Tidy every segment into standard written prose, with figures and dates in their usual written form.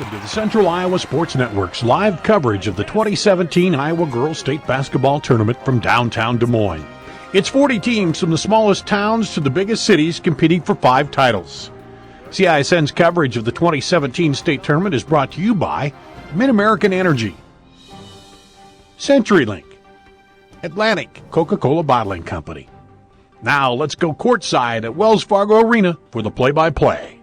Welcome to the Central Iowa Sports Network's live coverage of the 2017 Iowa Girls State Basketball Tournament from downtown Des Moines. It's 40 teams from the smallest towns to the biggest cities competing for 5 titles. CISN's coverage of the 2017 state tournament is brought to you by Mid-American Energy, CenturyLink, Atlantic Coca-Cola Bottling Company. Now let's go courtside at Wells Fargo Arena for the play-by-play.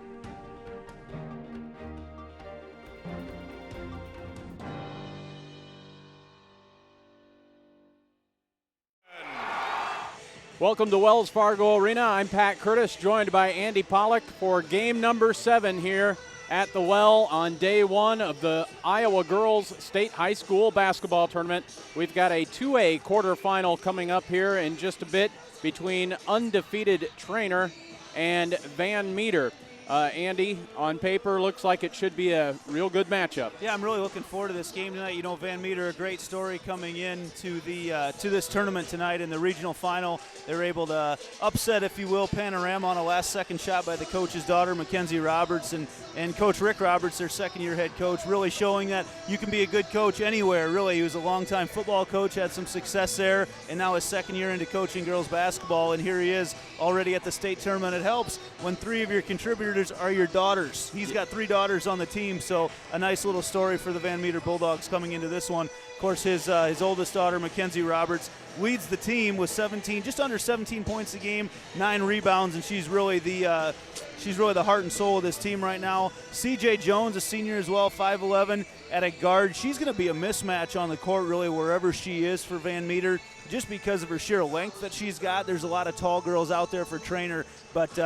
Welcome to Wells Fargo Arena. I'm Pat Curtis, joined by Andy Pollock for game number 7 here at the Well on day 1 of the Iowa Girls State High School Basketball Tournament. We've got a 2A quarterfinal coming up here in just a bit between undefeated Treynor and Van Meter. Andy, on paper, looks like it should be a real good matchup. Yeah, I'm really looking forward to this game tonight. You know, Van Meter, a great story coming in to this tournament tonight in the regional final. They were able to upset, if you will, Panorama on a last-second shot by the coach's daughter, Mackenzie Roberts, and Coach Rick Roberts, their second-year head coach, really showing that you can be a good coach anywhere, really. He was a longtime football coach, had some success there, and now his second year into coaching girls basketball, and here he is already at the state tournament. It helps when 3 of your contributors are your daughters. He's got 3 daughters on the team, so a nice little story for the Van Meter Bulldogs coming into this one. Of course, his oldest daughter, Mackenzie Roberts, leads the team with 17, just under 17 points a game, 9 rebounds, and she's really the heart and soul of this team right now. CJ Jones, a senior as well, 5'11", at a guard. She's going to be a mismatch on the court, really, wherever she is for Van Meter, just because of her sheer length that she's got. There's a lot of tall girls out there for Treynor, but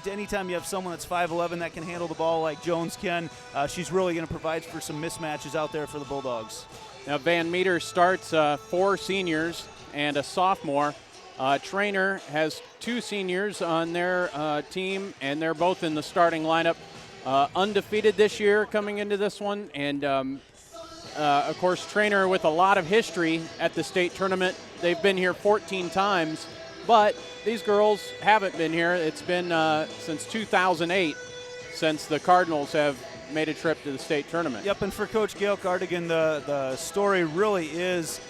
anytime you have someone that's 5'11" that can handle the ball like Jones can, she's really going to provide for some mismatches out there for the Bulldogs. Now, Van Meter starts 4 seniors and a sophomore. Treynor has 2 seniors on their team, and they're both in the starting lineup. Undefeated this year coming into this one, and of course, Treynor with a lot of history at the state tournament. They've been here 14 times, but these girls haven't been here. It's been since 2008 since the Cardinals have made a trip to the state tournament. Yep, and for Coach Gail Cardigan, the story really is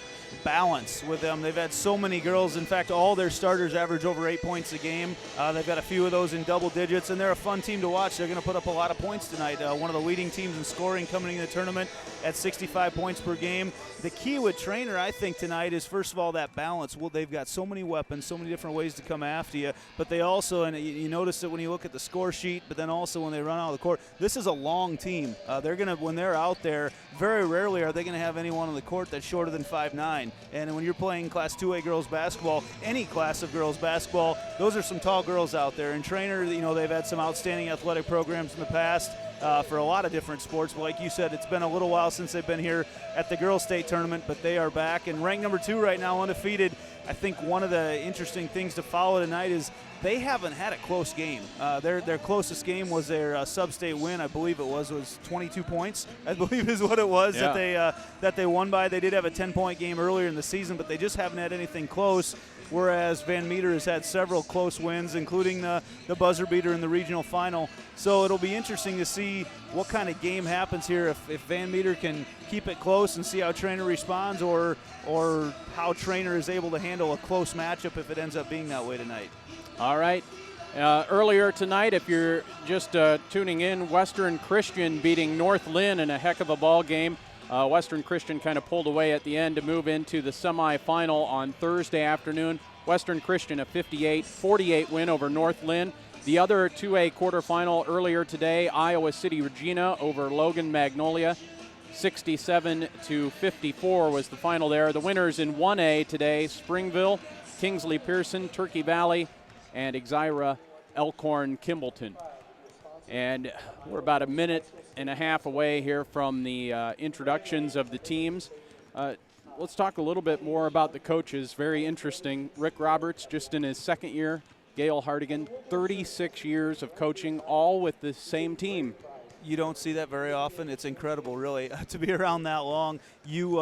balance with them. They've had so many girls. In fact, all their starters average over 8 points a game. They've got a few of those in double digits, and they're a fun team to watch. They're going to put up a lot of points tonight. One of the leading teams in scoring coming into the tournament at 65 points per game. The key with Treynor, I think, tonight is, first of all, that balance. Well, they've got so many weapons, so many different ways to come after you, but they also, and you notice it when you look at the score sheet, but then also when they run out of the court, this is a long team. They're going to, when they're out there, very rarely are they going to have anyone on the court that's shorter than 5'9". And when you're playing Class 2A girls basketball, any class of girls basketball, those are some tall girls out there. And Treynor, you know, they've had some outstanding athletic programs in the past for a lot of different sports. But like you said, it's been a little while since they've been here at the girls' state tournament, but they are back. And ranked number 2 right now, undefeated. I think one of the interesting things to follow tonight is they haven't had a close game. Their closest game was their sub-state win. I believe it was 22 points, I believe is what it was, yeah, that they won by. They did have a 10-point game earlier in the season, but they just haven't had anything close, whereas Van Meter has had several close wins, including the buzzer beater in the regional final. So it'll be interesting to see what kind of game happens here, if Van Meter can keep it close and see how Treynor responds, or how Treynor is able to handle a close matchup if it ends up being that way tonight. All right. Earlier tonight, if you're just tuning in, Western Christian beating North Lynn in a heck of a ball game. Western Christian kind of pulled away at the end to move into the semifinal on Thursday afternoon. Western Christian a 58-48 win over North Lynn. The other 2A quarterfinal earlier today, Iowa City Regina over Logan Magnolia. 67-54 was the final there. The winners in 1A today, Springville, Kingsley Pearson, Turkey Valley, and Exira Elkhorn Kimballton. And we're about a minute and a half away here from the introductions of the teams. Let's talk a little bit more about the coaches. Very interesting. Rick Roberts, just in his second year. Gail Hardigan, 36 years of coaching, all with the same team. You don't see that very often. It's incredible, really, to be around that long. You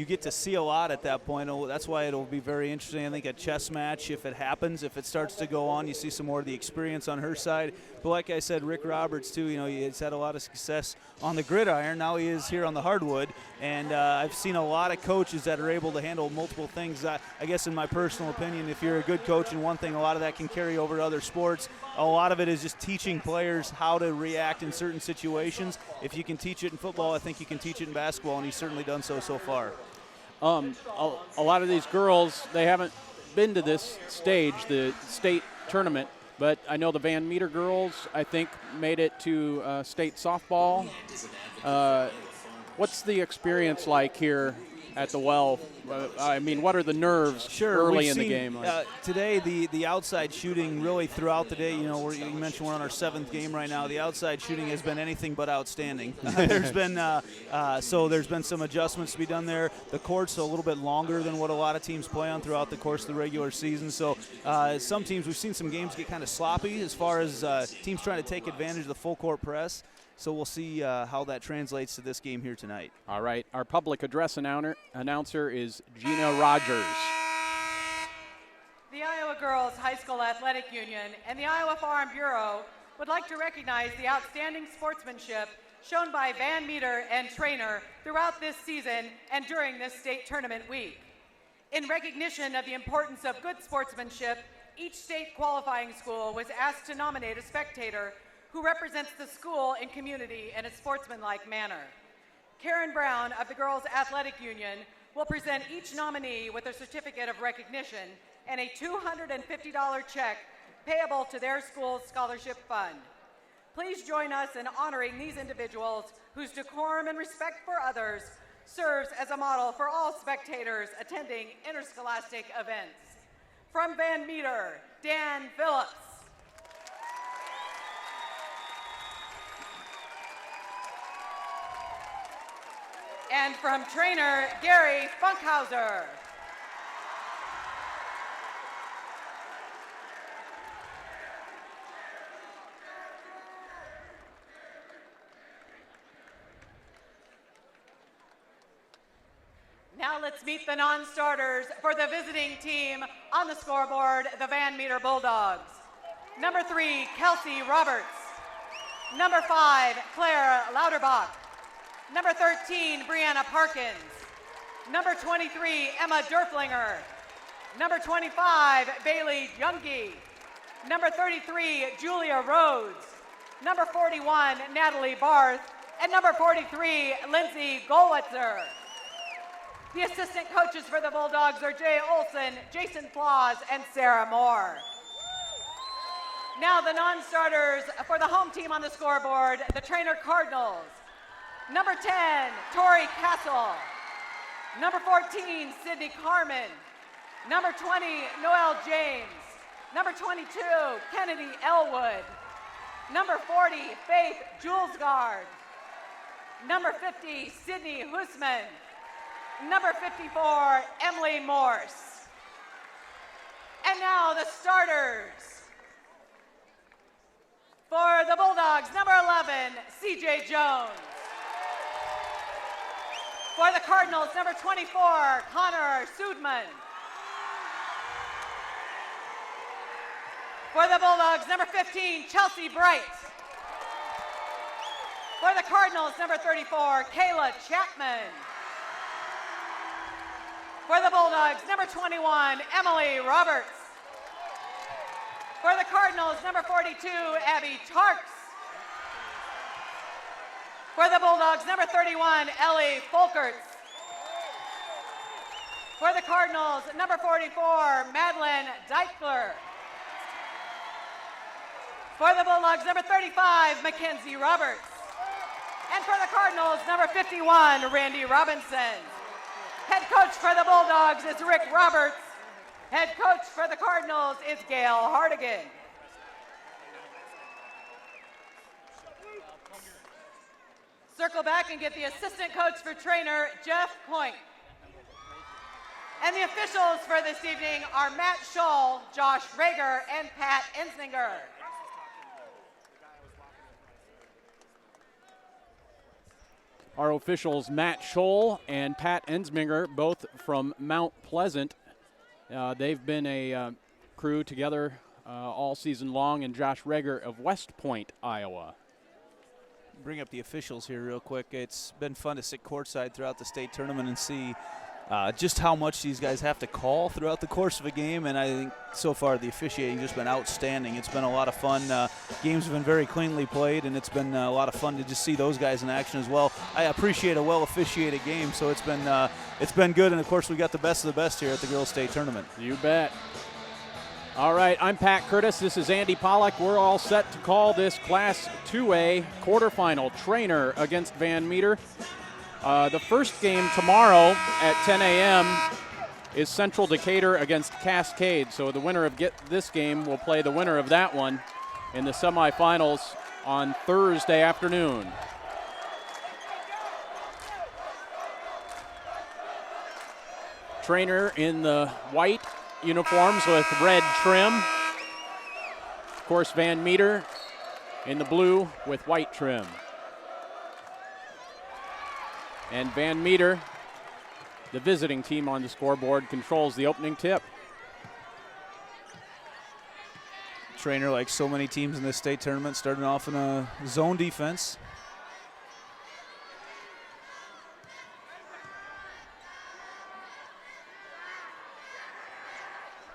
get to see a lot at that point. That's why it'll be very interesting. I think a chess match, if it happens, if it starts to go on, you see some more of the experience on her side. But like I said, Rick Roberts too. He's had a lot of success on the gridiron. Now he is here on the hardwood, and I've seen a lot of coaches that are able to handle multiple things. I guess, in my personal opinion, if you're a good coach in one thing, a lot of that can carry over to other sports. A lot of it is just teaching players how to react in certain situations. If you can teach it in football, I think you can teach it in basketball, and he's certainly done so far. A lot of these girls, they haven't been to this stage, the state tournament, but I know the Van Meter girls, I think, made it to state softball. What's the experience like here at the well? I mean, what are the nerves early in the game? Today, the outside shooting really throughout the day, you mentioned we're on our 7th game right now. The outside shooting has been anything but outstanding. There's been some adjustments to be done there. The court's a little bit longer than what a lot of teams play on throughout the course of the regular season. So some teams, we've seen some games get kind of sloppy as far as teams trying to take advantage of the full court press. So we'll see how that translates to this game here tonight. All right. Our public address announcer is Gina Rogers. The Iowa Girls High School Athletic Union and the Iowa Farm Bureau would like to recognize the outstanding sportsmanship shown by Van Meter and Treynor throughout this season and during this state tournament week. In recognition of the importance of good sportsmanship, each state qualifying school was asked to nominate a spectator who represents the school and community in a sportsmanlike manner. Karen Brown of the Girls Athletic Union will present each nominee with a certificate of recognition and a $250 check payable to their school's scholarship fund. Please join us in honoring these individuals whose decorum and respect for others serves as a model for all spectators attending interscholastic events. From Van Meter, Dan Phillips. And from Treynor, Gary Funkhauser. Now let's meet the non-starters for the visiting team on the scoreboard, the Van Meter Bulldogs. Number 3, Kelsey Roberts. Number 5, Claire Lauterbach. Number 13, Brianna Parkins. Number 23, Emma Derflinger. Number 25, Bailey Junge. Number 33, Julia Rhodes. Number 41, Natalie Barth. And number 43, Lindsay Goldwitzer. The assistant coaches for the Bulldogs are Jay Olson, Jason Flaws, and Sarah Moore. Now the non-starters for the home team on the scoreboard, the Treynor Cardinals. Number 10, Tori Castle. Number 14, Sydney Carmen. Number 20, Noelle James. Number 22, Kennedy Elwood. Number 40, Faith Julesgaard. Number 50, Sydney Husman. Number 54, Emily Morse. And now the starters. For the Bulldogs, number 11, CJ Jones. For the Cardinals, number 24, Connor Sudman. For the Bulldogs, number 15, Chelsea Bright. For the Cardinals, number 34, Kayla Chapman. For the Bulldogs, number 21, Emily Roberts. For the Cardinals, number 42, Abby Tarks. For the Bulldogs, number 31, Ellie Folkerts. For the Cardinals, number 44, Madeline Deichler. For the Bulldogs, number 35, Mackenzie Roberts. And for the Cardinals, number 51, Randy Robinson. Head coach for the Bulldogs is Rick Roberts. Head coach for the Cardinals is Gail Hardigan. Circle back and get the assistant coach for Treynor, Jeff Point. And the officials for this evening are Matt Scholl, Josh Rager, and Pat Ensninger. Our officials, Matt Scholl and Pat Ensminger, both from Mount Pleasant. They've been a crew together all season long, and Josh Reger of West Point, Iowa. Bring up the officials here real quick. It's been fun to sit courtside throughout the state tournament and see just how much these guys have to call throughout the course of a game, and I think so far the officiating has just been outstanding. It's been a lot of fun. Games have been very cleanly played, and it's been a lot of fun to just see those guys in action as well. I appreciate a well-officiated game, so it's been good, and of course we got the best of the best here at the Girls State Tournament. You bet. All right, I'm Pat Curtis. This is Andy Pollack. We're all set to call this Class 2A quarterfinal. Treynor against Van Meter. The first game tomorrow at 10 a.m. is Central Decatur against Cascade. So the winner of this game will play the winner of that one in the semifinals on Thursday afternoon. Treynor in the white uniforms with red trim. Of course, Van Meter in the blue with white trim. And Van Meter, the visiting team on the scoreboard, controls the opening tip. Treynor, like so many teams in this state tournament, starting off in a zone defense.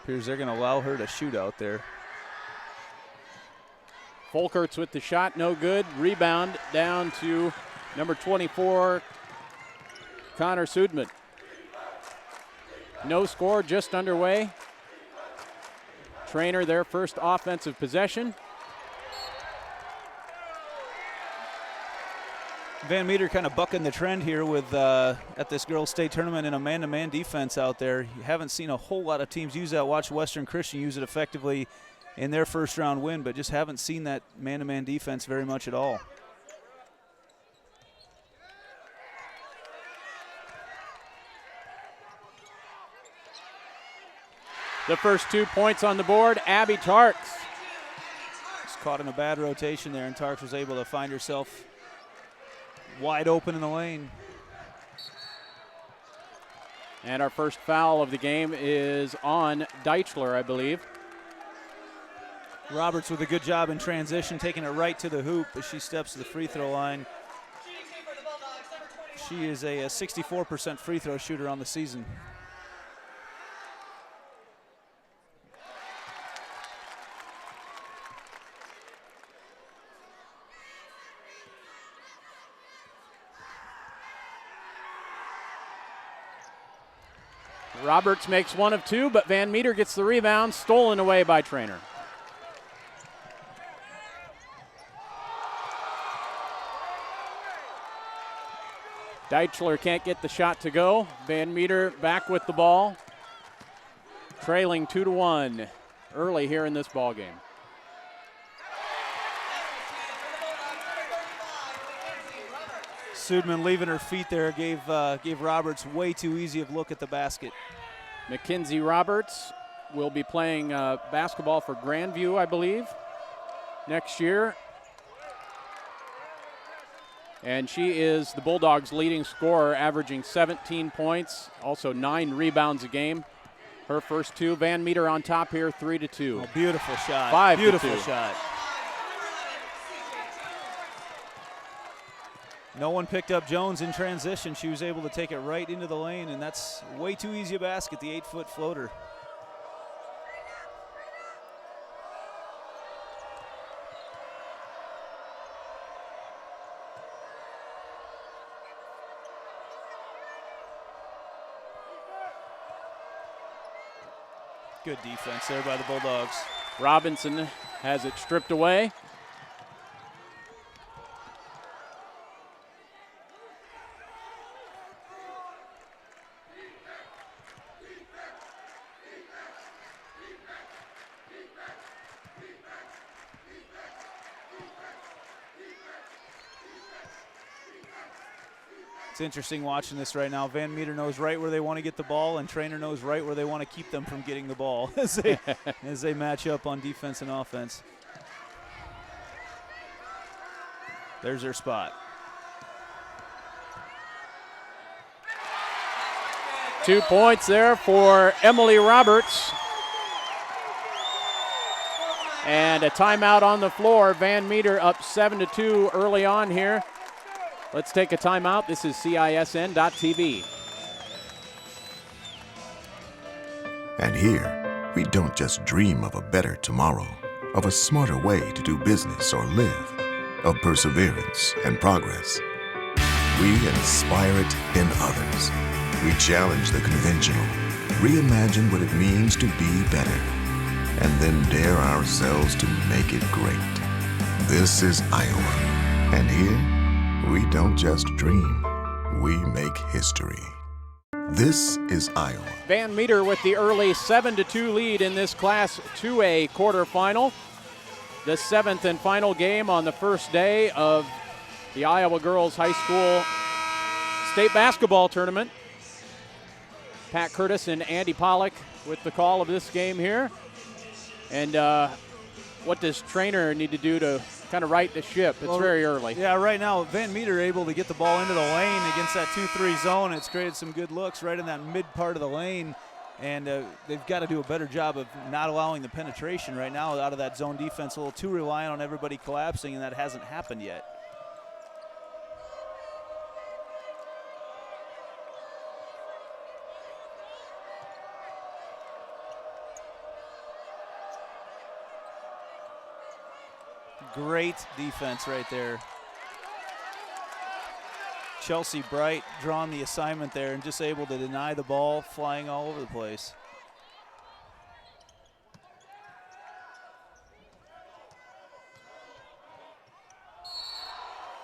Appears they're going to allow her to shoot out there. Folkerts with the shot, no good. Rebound down to number 24, Connor Sudman. No score, just underway. Treynor, their first offensive possession. Van Meter kind of bucking the trend here with at this girls' state tournament in a man-to-man defense out there. You haven't seen a whole lot of teams use that. Watch Western Christian use it effectively in their first-round win, but just haven't seen that man-to-man defense very much at all. The first 2 points on the board, Abby Tarks. Just caught in a bad rotation there, and Tarks was able to find herself wide open in the lane. And our first foul of the game is on Deichler, I believe. Roberts with a good job in transition, taking it right to the hoop as she steps to the free throw line. She is a 64% free throw shooter on the season. Roberts makes one of two, but Van Meter gets the rebound, stolen away by Treynor. Deichler can't get the shot to go. Van Meter back with the ball, trailing 2-1 early here in this ball game. Sudman leaving her feet there gave Roberts way too easy of look at the basket. Mackenzie Roberts will be playing basketball for Grandview, I believe, next year. And she is the Bulldogs' leading scorer, averaging 17 points, also 9 rebounds a game. Her first two. Van Meter on top here, 3-2. Oh, beautiful shot. 5-2. Beautiful shot. No one picked up Jones in transition. She was able to take it right into the lane, and that's way too easy a basket, the 8-foot floater. Good defense there by the Bulldogs. Robinson has it stripped away. It's interesting watching this right now. Van Meter knows right where they want to get the ball, and Treynor knows right where they want to keep them from getting the ball as they match up on defense and offense. There's their spot. 2 points there for Emily Roberts. And a timeout on the floor. Van Meter up 7-2 early on here. Let's take a timeout. This is CISN.TV. And here, we don't just dream of a better tomorrow, of a smarter way to do business or live, of perseverance and progress. We inspire it in others. We challenge the conventional, reimagine what it means to be better, and then dare ourselves to make it great. This is Iowa, and here, we don't just dream, we make history. This is Iowa. Van Meter with the early 7-2 lead in this Class 2A quarterfinal. The 7th and final game on the first day of the Iowa Girls High School State Basketball Tournament. Pat Curtis and Andy Pollock with the call of this game here. And what does Treynor need to do to kind of right the ship? It's very early. Yeah, right now Van Meter able to get the ball into the lane against that 2-3 zone. It's created some good looks right in that mid part of the lane, and they've got to do a better job of not allowing the penetration right now out of that zone defense. A little too reliant on everybody collapsing, and that hasn't happened yet. Great defense right there. Chelsea Bright drawing the assignment there and just able to deny the ball, flying all over the place.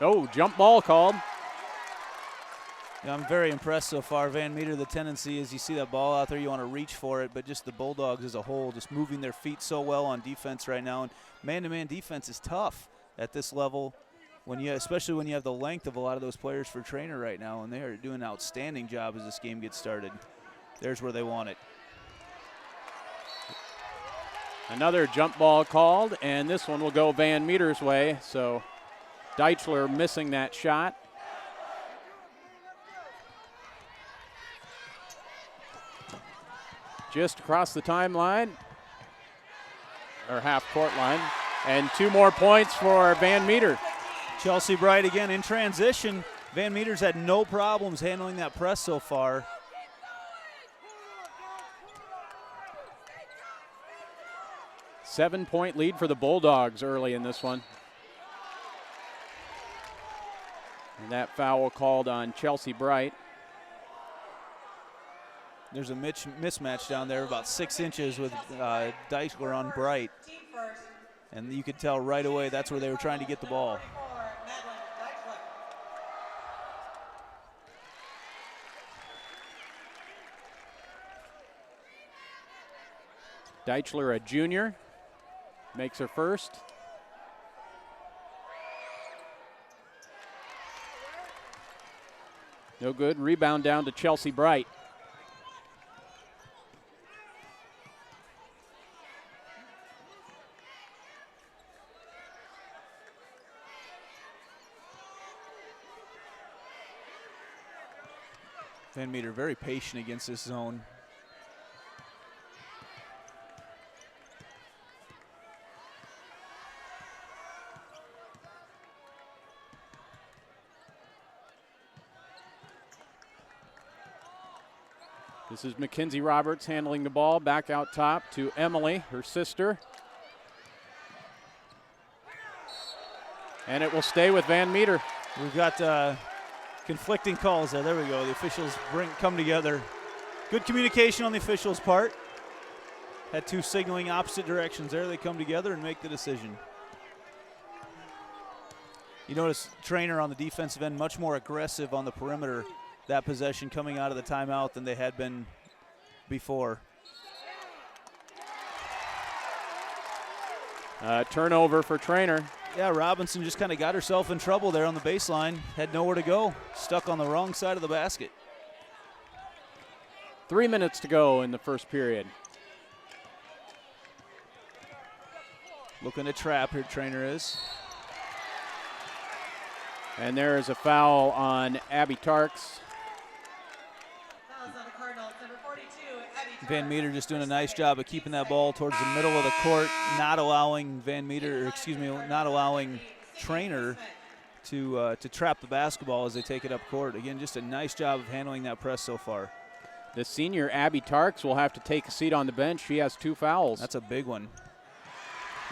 Oh, jump ball called. Yeah, I'm very impressed so far. Van Meter, the tendency is you see that ball out there, you want to reach for it, but just the Bulldogs as a whole, just moving their feet so well on defense right now. And man-to-man defense is tough at this level, especially when you have the length of a lot of those players for Treynor right now, and they are doing an outstanding job as this game gets started. There's where they want it. Another jump ball called, and this one will go Van Meter's way. So Deichler missing that shot. Just across the timeline, or half-court line, and 2 more points for Van Meter. Chelsea Bright again in transition. Van Meter's had no problems handling that press so far. Seven-point lead for the Bulldogs early in this one. And that foul called on Chelsea Bright. There's a mismatch down there, about 6 inches with Deichler on Bright. And you could tell right away that's where they were trying to get the ball. Deichler, a junior, makes her first. No good. Rebound down to Chelsea Bright. Van Meter very patient against this zone. This is Mackenzie Roberts handling the ball back out top to Emily, her sister. And it will stay with Van Meter. We've got conflicting calls there. There we go. The officials come together. Good communication on the officials' part. Had 2 signaling opposite directions there. They come together and make the decision. You notice Treynor on the defensive end much more aggressive on the perimeter that possession coming out of the timeout than they had been before. Turnover for Treynor. Yeah, Robinson just kind of got herself in trouble there on the baseline. Had nowhere to go. Stuck on the wrong side of the basket. 3 minutes to go in the first period. Looking to trap here, Treynor is. And there is a foul on Abby Tarks. Fouls on the Cardinal Van Meter just doing a nice job of keeping that ball towards the middle of the court, not allowing not allowing Treynor to trap the basketball as they take it up court. Again, just a nice job of handling that press so far. The senior Abby Tarks will have to take a seat on the bench. She has 2 fouls. That's a big one.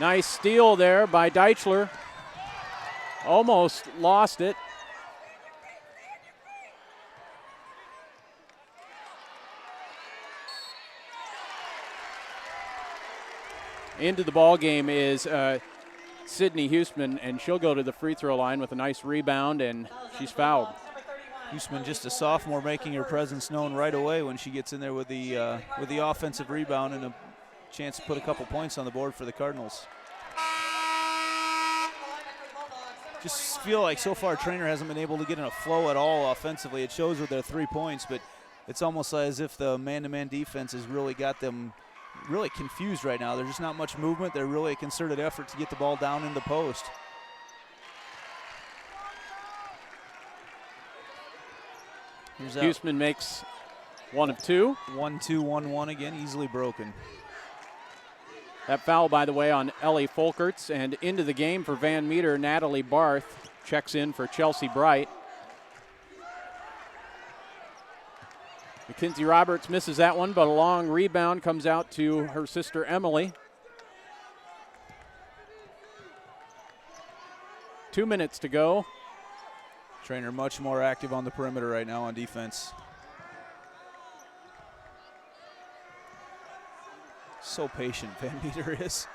Nice steal there by Deichler. Almost lost it. Into the ball game is Sydney Huseman, and she'll go to the free throw line with a nice rebound, and she's fouled. Huseman, just a sophomore, making her presence known right away when she gets in there with the offensive rebound and a chance to put a couple points on the board for the Cardinals. Just feel like so far Treynor hasn't been able to get in a flow at all offensively. It shows with their 3 points, but it's almost as if the man-to-man defense has really got them really confused right now. There's just not much movement. They're really a concerted effort to get the ball down in the post. Huseman makes 1 of 2. 1-2, 1-1 again, easily broken. That foul, by the way, on Ellie Folkerts. And into the game for Van Meter, Natalie Barth checks in for Chelsea Bright. Mackenzie Roberts misses that one, but a long rebound comes out to her sister Emily. 2 minutes to go. Treynor much more active on the perimeter right now on defense. So patient Van Meter is.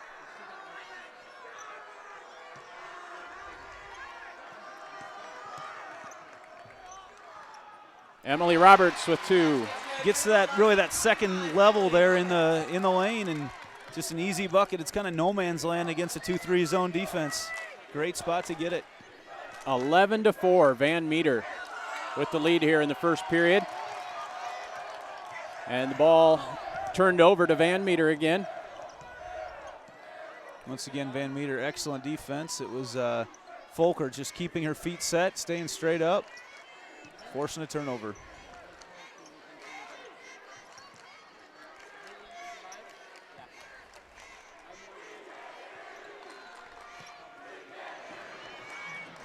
Emily Roberts with 2. Gets to that second level there in the lane, and just an easy bucket. It's kind of no man's land against a 2-3 zone defense. Great spot to get it. 11-4, Van Meter with the lead here in the first period. And the ball turned over to Van Meter again. Once again, Van Meter, excellent defense. It was Folker just keeping her feet set, staying straight up, forcing a turnover.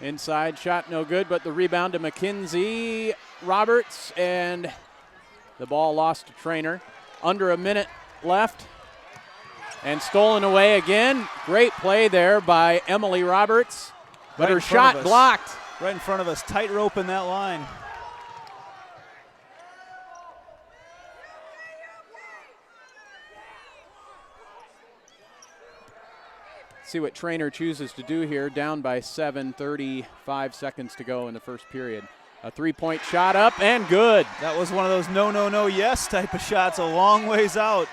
Inside shot no good, but the rebound to Mackenzie Roberts, and the ball lost to Treynor. Under a minute left, and stolen away again. Great play there by Emily Roberts, but her shot blocked. Right in front of us, tight rope in that line. See what Treynor chooses to do here, down by 7, 35 seconds to go in the first period. A 3-point shot up and good. That was one of those no, no, no, yes type of shots, a long ways out.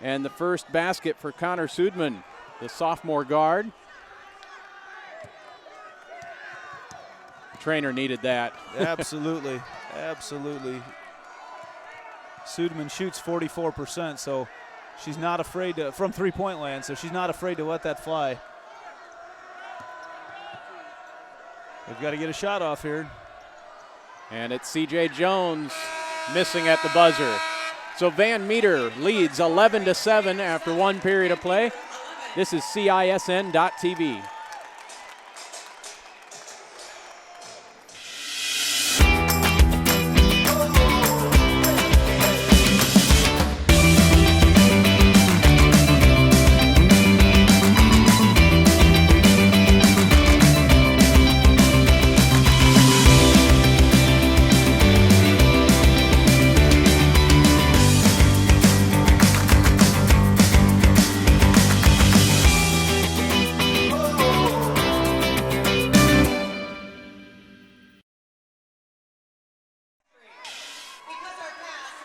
And the first basket for Connor Sudman, the sophomore guard. Treynor needed that. Absolutely, absolutely. Sudman shoots 44%, so she's not afraid to, from three-point land, so she's not afraid to let that fly. They've got to get a shot off here. And it's C.J. Jones missing at the buzzer. So Van Meter leads 11-7 after one period of play. This is CISN.TV.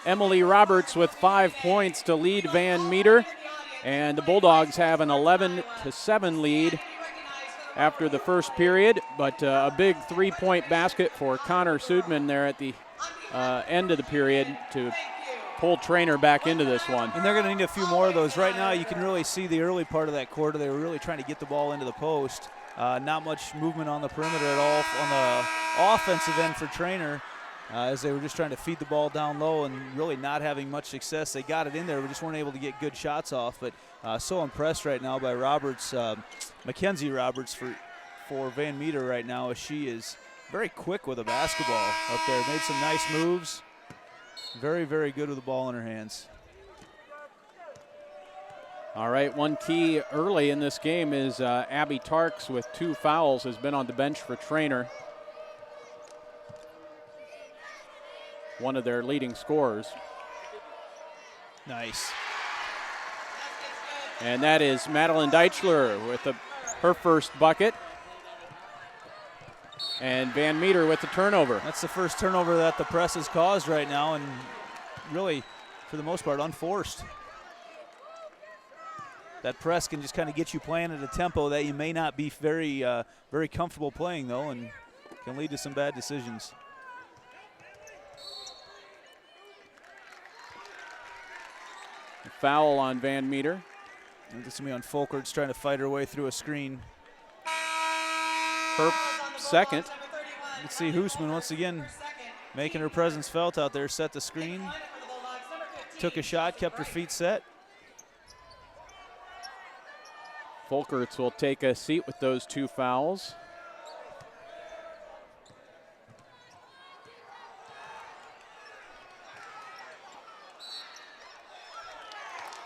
Emily Roberts with 5 points to lead Van Meter, and the Bulldogs have an 11-7 lead after the first period, but a big 3-point basket for Connor Sudman there at the end of the period to pull Treynor back into this one. And they're going to need a few more of those. Right now you can really see the early part of that quarter. They were really trying to get the ball into the post. Not much movement on the perimeter at all on the offensive end for Treynor. as they were just trying to feed the ball down low and really not having much success. They got it in there, but just weren't able to get good shots off. But so impressed right now by Roberts, Mackenzie Roberts for Van Meter right now, as she is very quick with a basketball up there. Made some nice moves. Very, very good with the ball in her hands. All right, one key early in this game is Abby Tarks with 2 fouls has been on the bench for Treynor. One of their leading scorers. Nice. And that is Madeline Deichler with her first bucket. And Van Meter with the turnover. That's the first turnover that the press has caused right now, and really, for the most part, unforced. That press can just kind of get you playing at a tempo that you may not be very, very comfortable playing, though, and can lead to some bad decisions. A foul on Van Meter. And this is going to be on Folkerts trying to fight her way through a screen. Her second. Let's see Hoosman once again making her presence felt out there. Set the screen. Took a shot, kept her feet set. Folkerts will take a seat with those 2 fouls.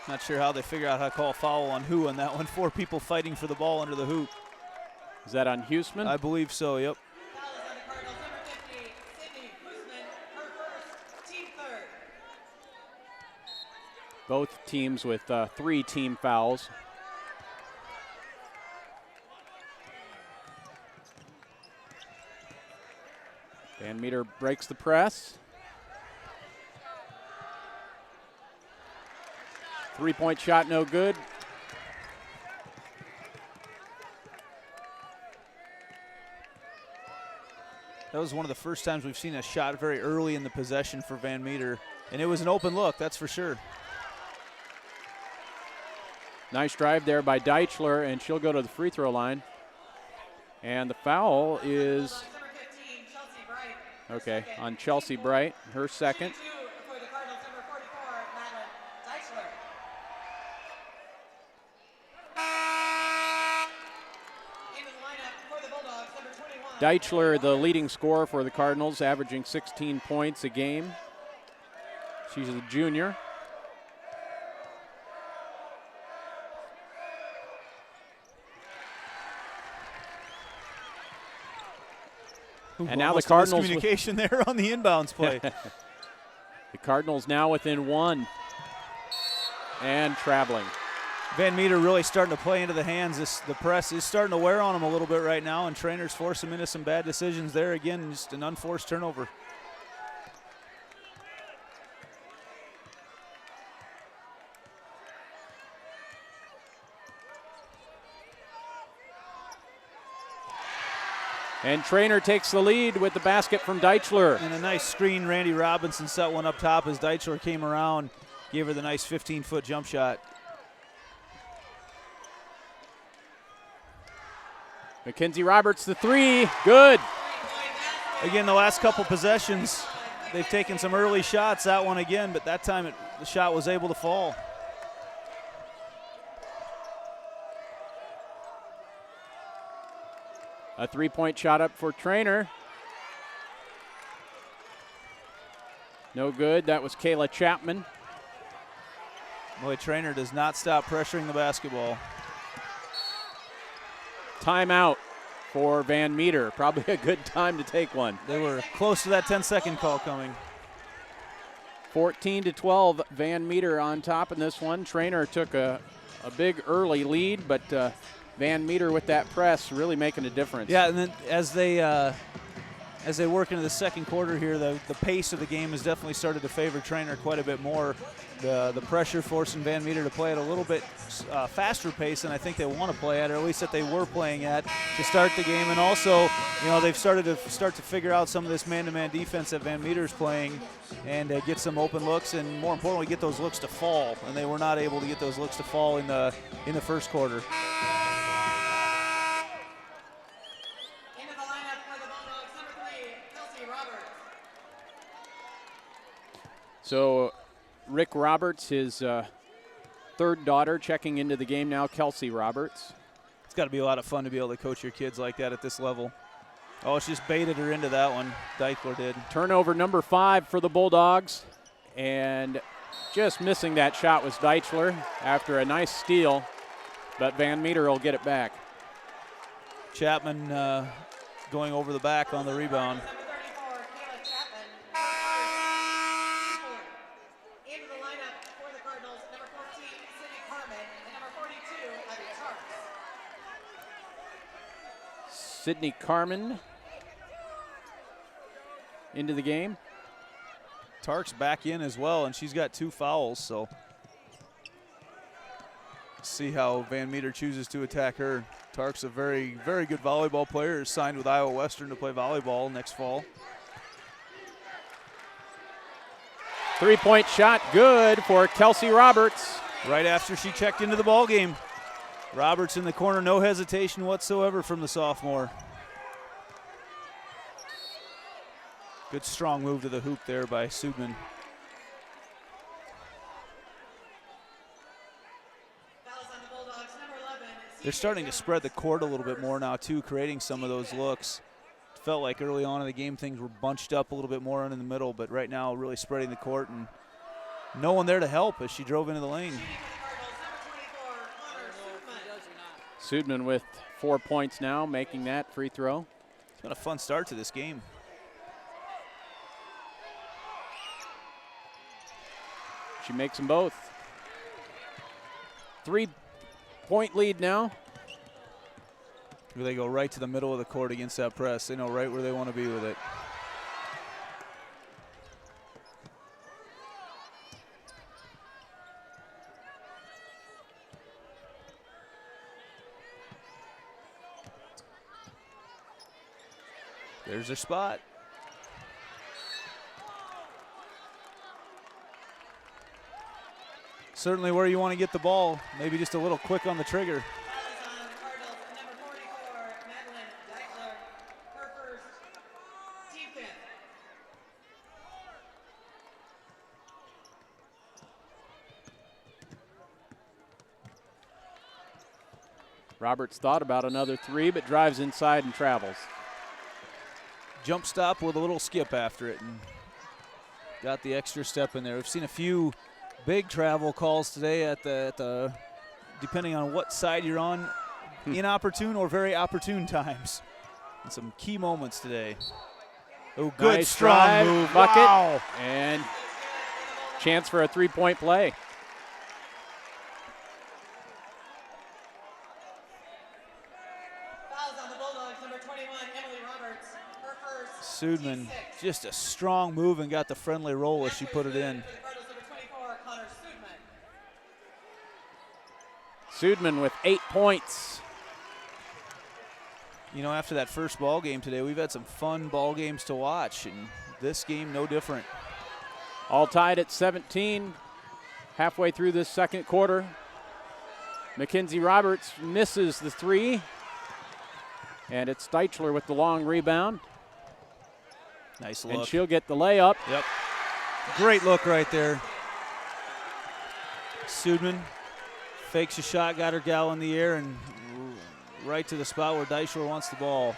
Not sure how they figure out how to call foul on who on that one. 4 people fighting for the ball under the hoop. Is that on Housman? I believe so, yep. Both teams with 3 team fouls. Van Meter breaks the press. 3-point shot, no good. That was one of the first times we've seen a shot very early in the possession for Van Meter, and it was an open look, that's for sure. Nice drive there by Deichler, and she'll go to the free throw line. And the foul is, okay, on Chelsea Bright, her second. Deichler, the leading scorer for the Cardinals, averaging 16 points a game. She's a junior. And now the Cardinals. Communication there on the inbounds play. The Cardinals now within 1 and traveling. Van Meter really starting to play into the hands. The press is starting to wear on him a little bit right now, and Treynor's forced him into some bad decisions there. Again, just an unforced turnover. And Treynor takes the lead with the basket from Deichler. And a nice screen. Randy Robinson set one up top as Deichler came around, gave her the nice 15-foot jump shot. Mackenzie Roberts, the 3, good. Again, the last couple possessions, they've taken some early shots, that one again, but that time the shot was able to fall. A 3-point shot up for Treynor. No good, that was Kayla Chapman. Boy, Treynor does not stop pressuring the basketball. Timeout For Van Meter, probably a good time to take one. They were close to that 10-second call coming. 14-12, Van Meter on top in this one. Treynor took a big early lead, but Van Meter with that press really making a difference. Yeah, and then as they work into the second quarter here, the pace of the game has definitely started to favor Treynor quite a bit more. The pressure forcing Van Meter to play at a little bit faster pace than I think they want to play at, or at least that they were playing at to start the game. And also, you know, they've started to figure out some of this man-to-man defense that Van Meter's playing and get some open looks, and more importantly, get those looks to fall. And they were not able to get those looks to fall in the first quarter. So Rick Roberts, his third daughter, checking into the game now, Kelsey Roberts. It's got to be a lot of fun to be able to coach your kids like that at this level. Oh, it's just baited her into that one. Deichler did. Turnover number 5 for the Bulldogs. And just missing that shot was Deichler after a nice steal. But Van Meter will get it back. Chapman going over the back on the rebound. Into the lineup for the Cardinals, number 14, Sydney Carmen, and number 42, Abby Tarks. Sydney Carmen into the game. Tark's back in as well, and she's got 2 fouls, so see how Van Meter chooses to attack her. Tark's a very, very good volleyball player, is signed with Iowa Western to play volleyball next fall. 3-point shot, good for Kelsey Roberts. Right after she checked into the ball game. Roberts in the corner, no hesitation whatsoever from the sophomore. Good strong move to the hoop there by Sudman. They're starting to spread the court a little bit more now too, creating some of those looks. It felt like early on in the game things were bunched up a little bit more in the middle, but right now really spreading the court and no one there to help as she drove into the lane. Sudman with 4 points now, making that free throw. It's been a fun start to this game. She makes them both. 3-point lead now. They go right to the middle of the court against that press. They know right where they want to be with it. There's their spot. Certainly where you want to get the ball, maybe just a little quick on the trigger. Roberts thought about another 3, but drives inside and travels. Jump stop with a little skip after it and got the extra step in there. We've seen a few big travel calls today at the depending on what side you're on, inopportune or very opportune times. And some key moments today. Oh, good Nice strong drive, move. bucket, Wow. and chance for a 3-point play. Sudman, just a strong move and got the friendly roll as she put it in. Sudman with 8 points. You know, after that first ball game today, we've had some fun ball games to watch, and this game no different. All tied at 17, halfway through this second quarter. Mackenzie Roberts misses the 3, and it's Deichler with the long rebound. Nice look. And she'll get the layup. Yep. Great look right there. Sudman fakes a shot, got her gal in the air, and right to the spot where Deichler wants the ball.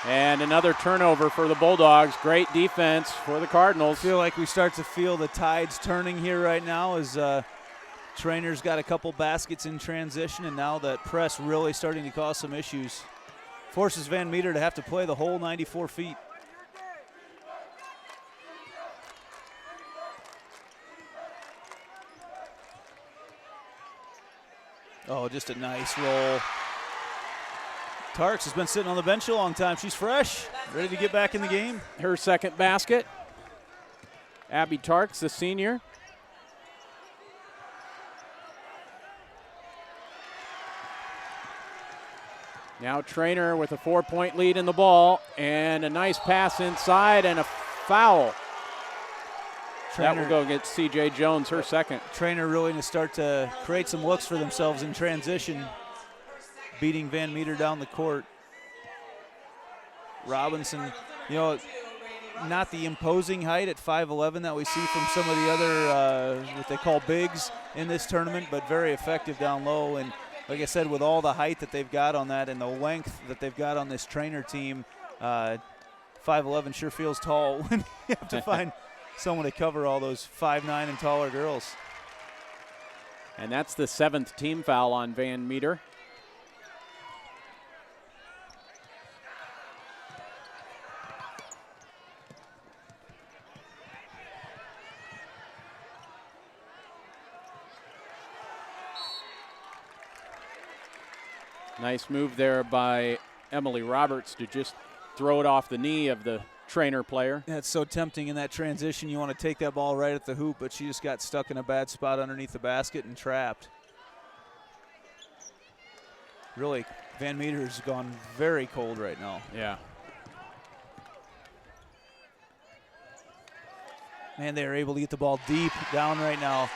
And another turnover for the Bulldogs. Great defense for the Cardinals. I feel like we start to feel the tides turning here right now as Treynor's got a couple baskets in transition, and now that press really starting to cause some issues. Forces Van Meter to have to play the whole 94 feet. Oh, just a nice roll. Tarks has been sitting on the bench a long time. She's fresh, ready to get back in the game. Her second basket. Abby Tarks, the senior. Now Treynor with a 4-point lead in the ball, and a nice pass inside and a foul. That will go against C.J. Jones, her second. Treynor really to start to create some looks for themselves in transition, beating Van Meter down the court. Robinson, not the imposing height at 5'11" that we see from some of the other what they call bigs in this tournament, but very effective down low. And like I said, with all the height that they've got on that and the length that they've got on this Treynor team, 5'11" sure feels tall when you have to find someone to cover all those 5'9" and taller girls. And that's the 7th team foul on Van Meter. Nice move there by Emily Roberts to just throw it off the knee of the Treynor player. Yeah, it's so tempting in that transition. You want to take that ball right at the hoop, but she just got stuck in a bad spot underneath the basket and trapped. Really, Van Meter's gone very cold right now. Yeah. Man, they are able to get the ball deep down right now.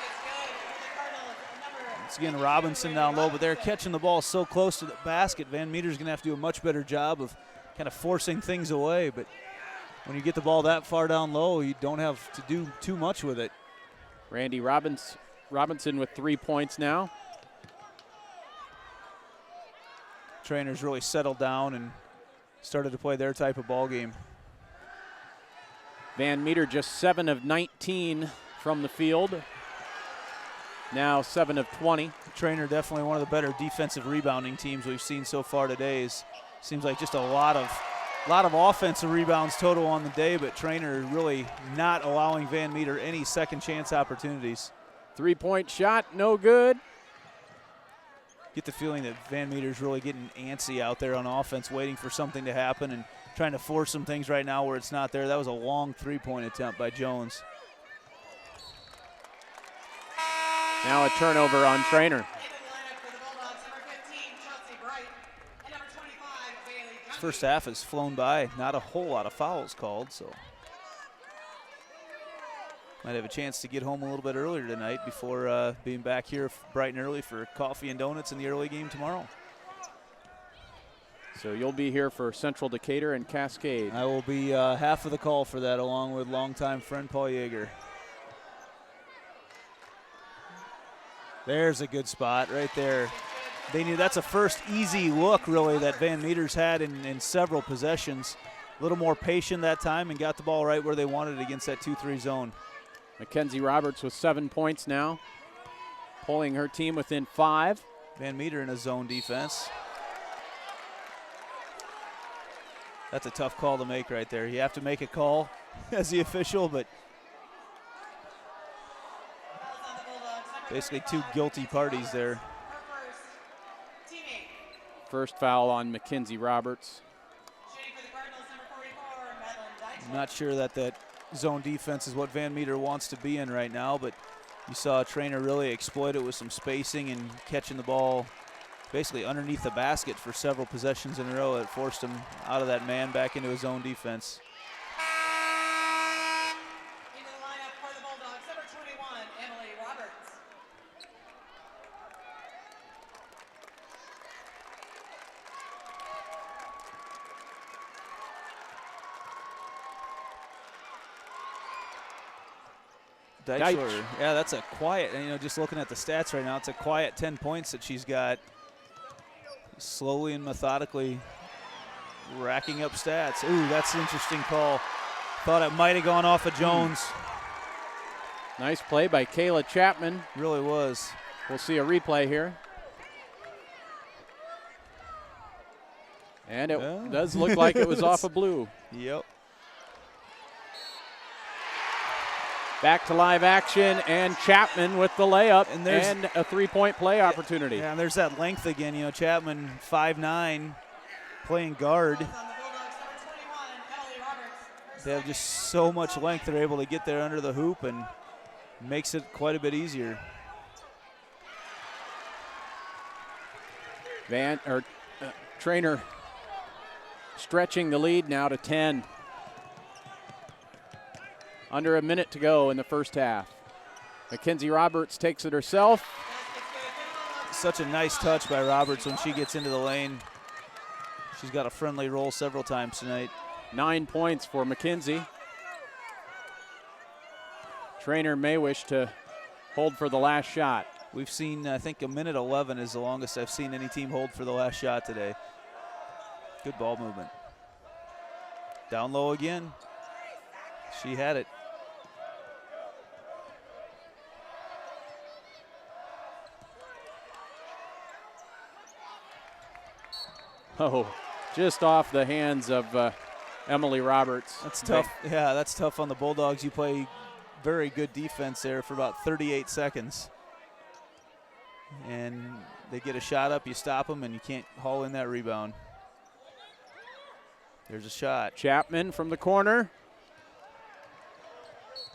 It's again Robinson down low, but they're catching the ball so close to the basket. Van Meter's going to have to do a much better job of kind of forcing things away. But when you get the ball that far down low, you don't have to do too much with it. Randy Robinson with 3 points now. Treynor's really settled down and started to play their type of ball game. Van Meter just 7 of 19 from the field. Now 7 of 20. Treynor definitely one of the better defensive rebounding teams we've seen so far today. Seems like just a lot of offensive rebounds total on the day, but Treynor really not allowing Van Meter any second chance opportunities. 3-point shot, no good. Get the feeling that Van Meter's really getting antsy out there on offense, waiting for something to happen and trying to force some things right now where it's not there. That was a long 3-point attempt by Jones. Now a turnover on Treynor. First half has flown by. Not a whole lot of fouls called, so might have a chance to get home a little bit earlier tonight before being back here bright and early for coffee and donuts in the early game tomorrow. So you'll be here for Central Decatur and Cascade. I will be half of the call for that, along with longtime friend Paul Yeager. There's a good spot right there. They knew that's a first easy look, really, that Van Meter's had in several possessions. A little more patient that time and got the ball right where they wanted it against that 2-3 zone. Mackenzie Roberts with 7 points now, pulling her team within 5. Van Meter in a zone defense. That's a tough call to make right there. You have to make a call as the official, but basically two guilty parties there. First foul on Mackenzie Roberts. I'm not sure that zone defense is what Van Meter wants to be in right now, but you saw Treynor really exploit it with some spacing and catching the ball basically underneath the basket for several possessions in a row. It forced him out of that man back into his zone defense. Into the lineup for the Bulldogs, number 21, Emily Roberts. Deitchler, yeah, that's a quiet, and just looking at the stats right now, it's a quiet 10 points that she's got. Slowly and methodically racking up stats. Ooh, that's an interesting call. Thought it might have gone off of Jones. Nice play by Kayla Chapman. Really was. We'll see a replay here. And it does look like it was off of blue. Yep. Back to live action, and Chapman with the layup and a 3-point play opportunity. Yeah, and there's that length again. Chapman, 5'9", playing guard. They have just so much length. They're able to get there under the hoop and makes it quite a bit easier. Treynor stretching the lead now to 10. Under a minute to go in the first half. Mackenzie Roberts takes it herself. Such a nice touch by Roberts when she gets into the lane. She's got a friendly role several times tonight. 9 points for McKenzie. Treynor may wish to hold for the last shot. We've seen, I think, a minute 11 is the longest I've seen any team hold for the last shot today. Good ball movement. Down low again. She had it. Oh, just off the hands of Emily Roberts. That's tough. Yeah, that's tough on the Bulldogs. You play very good defense there for about 38 seconds. And they get a shot up, you stop them, and you can't haul in that rebound. There's a shot. Chapman from the corner.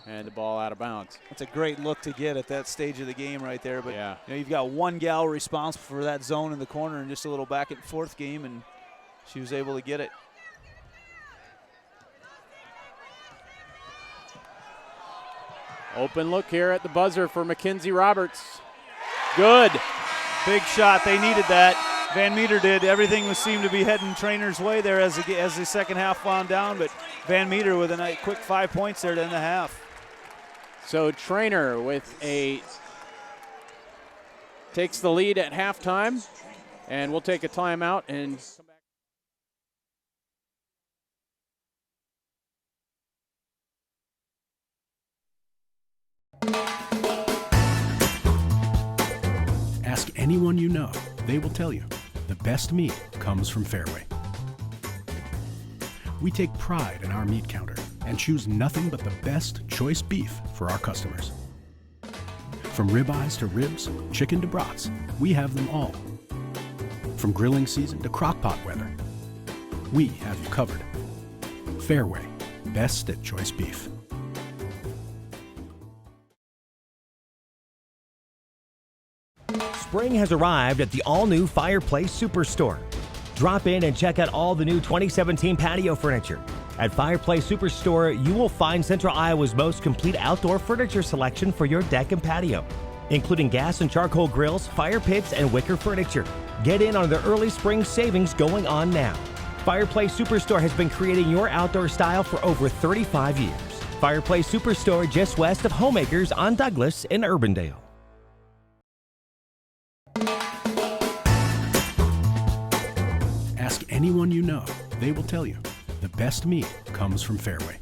And the ball out of bounds. That's a great look to get at that stage of the game right there. But yeah, you know, you've got one gal responsible for that zone in the corner and just a little back and forth game, and she was able to get it. Open look here at the buzzer for Mackenzie Roberts. Good. Big shot. They needed that. Van Meter did. Everything seemed to be heading Treynor's way there as the second half wound down, but Van Meter with a quick 5 points there to end the half. So Treynor takes the lead at halftime, and we'll take a timeout and come back. Ask anyone you know, they will tell you the best meat comes from Fairway. We take pride in our meat counter and choose nothing but the best choice beef for our customers. From ribeyes to ribs, chicken to brats, we have them all. From grilling season to crock-pot weather, we have you covered. Fairway, best at choice beef. Spring has arrived at the all-new Fireplace Superstore. Drop in and check out all the new 2017 patio furniture. At Fireplace Superstore, you will find Central Iowa's most complete outdoor furniture selection for your deck and patio, including gas and charcoal grills, fire pits, and wicker furniture. Get in on the early spring savings going on now. Fireplace Superstore has been creating your outdoor style for over 35 years. Fireplace Superstore just west of Homeacres on Douglas in Urbandale. Ask anyone you know, they will tell you the best meat comes from Fairway.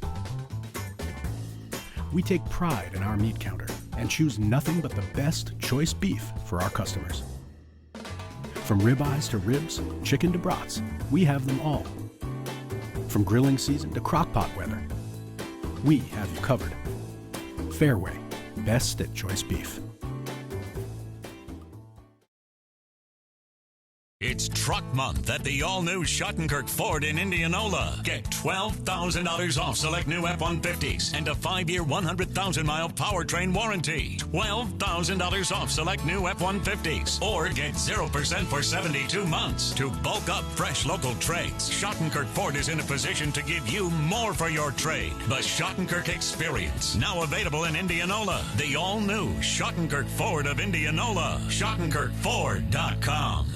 We take pride in our meat counter and choose nothing but the best choice beef for our customers. From ribeyes to ribs, chicken to brats, we have them all. From grilling season to crock-pot weather, we have you covered. Fairway, best at choice beef. It's Truck Month at the all-new Schottenkirk Ford in Indianola. Get $12,000 off select new F-150s and a 5-year, 100,000-mile powertrain warranty. $12,000 off select new F-150s. Or get 0% for 72 months. To bulk up fresh local trades, Schottenkirk Ford is in a position to give you more for your trade. The Schottenkirk Experience, now available in Indianola. The all-new Schottenkirk Ford of Indianola. SchottenkirkFord.com.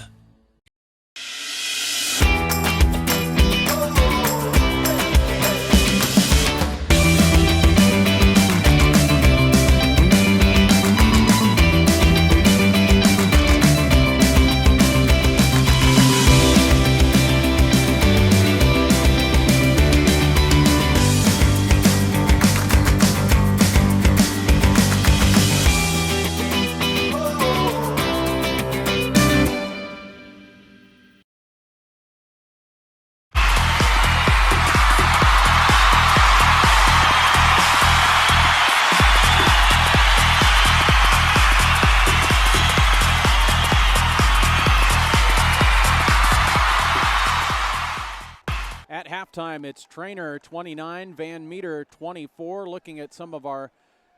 Halftime, it's Treynor 29, Van Meter 24. Looking at some of our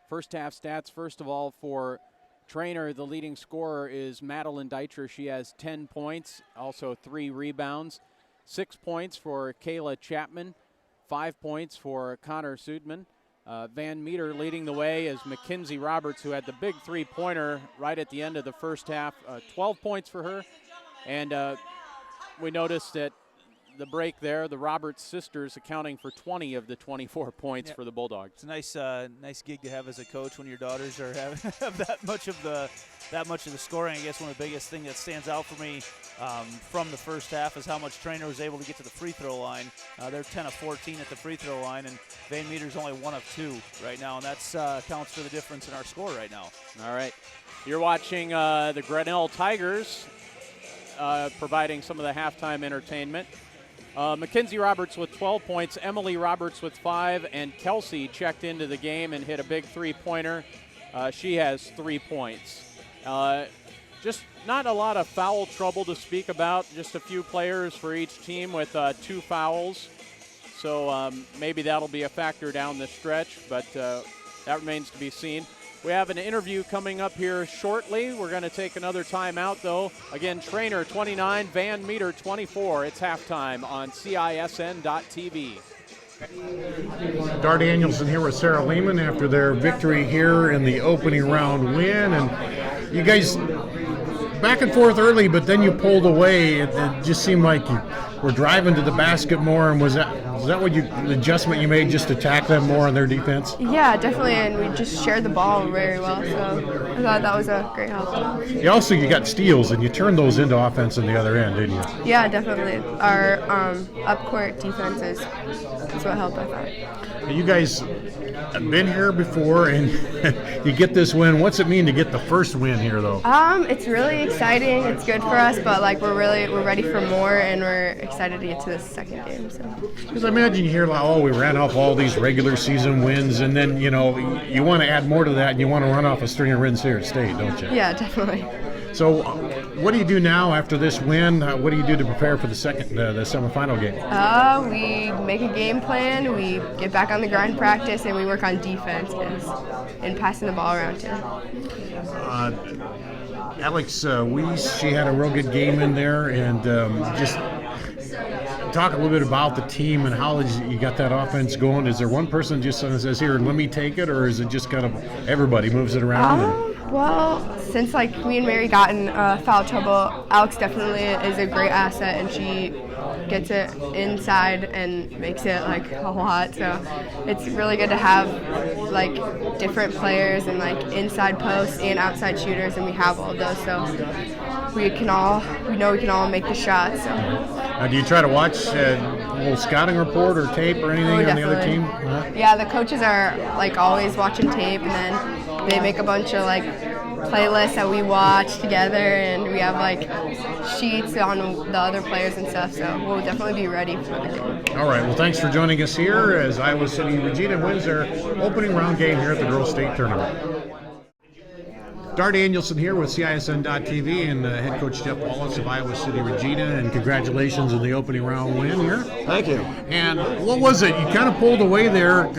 first half stats, first of all, for Treynor, the leading scorer is Madeline Deitcher. She has 10 points, also 3 rebounds. 6 points for Kayla Chapman, 5 points for Connor Sudman. Van Meter leading the way is Mackenzie Roberts, who had the big three-pointer right at the end of the first half. 12 points for her. And we noticed that the break there. The Roberts sisters accounting for 20 of the 24 points for the Bulldogs. It's a nice gig to have as a coach when your daughters are have that much of the scoring. I guess one of the biggest things that stands out for me from the first half is how much Treynor was able to get to the free throw line. They're 10 of 14 at the free throw line, and Van Meter's only 1 of 2 right now, and that's counts for the difference in our score right now. All right. You're watching the Grinnell Tigers providing some of the halftime entertainment. Mackenzie Roberts with 12 points, Emily Roberts with 5, and Kelsey checked into the game and hit a big three-pointer. She has 3 points. Just not a lot of foul trouble to speak about, just a few players for each team with 2 fouls. So maybe that'll be a factor down the stretch, but that remains to be seen. We have an interview coming up here shortly. We're going to take another timeout, though. Again, Treynor 29, Van Meter 24. It's halftime on CISN.TV. Dar Danielson here with Sarah Lehman after their victory here in the opening round win. And you guys back and forth early, but then you pulled away. It just seemed like you were driving to the basket more. And was that what the adjustment you made, just to attack them more on their defense? Yeah, definitely, and we just shared the ball very well, so I thought that was a great help. You got steals, and you turned those into offense on the other end, didn't you? Yeah, definitely. Our up-court defense is what helped, I thought. You guys have been here before, and you get this win. What's it mean to get the first win here, though? It's really exciting. It's good for us, but we're ready for more, and we're excited to get to the second game. Because I imagine you hear, we ran off all these regular season wins, and then you want to add more to that, and you want to run off a string of wins here at State, don't you? Yeah, definitely. So, what do you do now after this win? What do you do to prepare for the semifinal game? We make a game plan. We get back on the grind practice, and we work on defense and passing the ball around too. Alex Weiss, she had a real good game in there, and just talk a little bit about the team and how you got that offense going. Is there one person just says, "Here, let me take it," or is it just kind of everybody moves it around? Well, since me and Mary got in foul trouble, Alex definitely is a great asset, and she gets it inside and makes it a lot. So it's really good to have different players and inside posts and outside shooters, and we have all of those. So we know we can all make the shots. So. Do you try to watch a little scouting report or tape or anything on the other team? Yeah, the coaches are always watching tape, and then they make a bunch of playlists that we watch together, and we have sheets on the other players and stuff. So we'll definitely be ready for the game. All right. Well, thanks for joining us here as Iowa City Regina wins their opening round game here at the Girls State Tournament. Dar Danielson here with CISN.TV and head coach Jeff Wallace of Iowa City Regina, and congratulations on the opening round win here. Thank you. And what was it? You kind of pulled away there.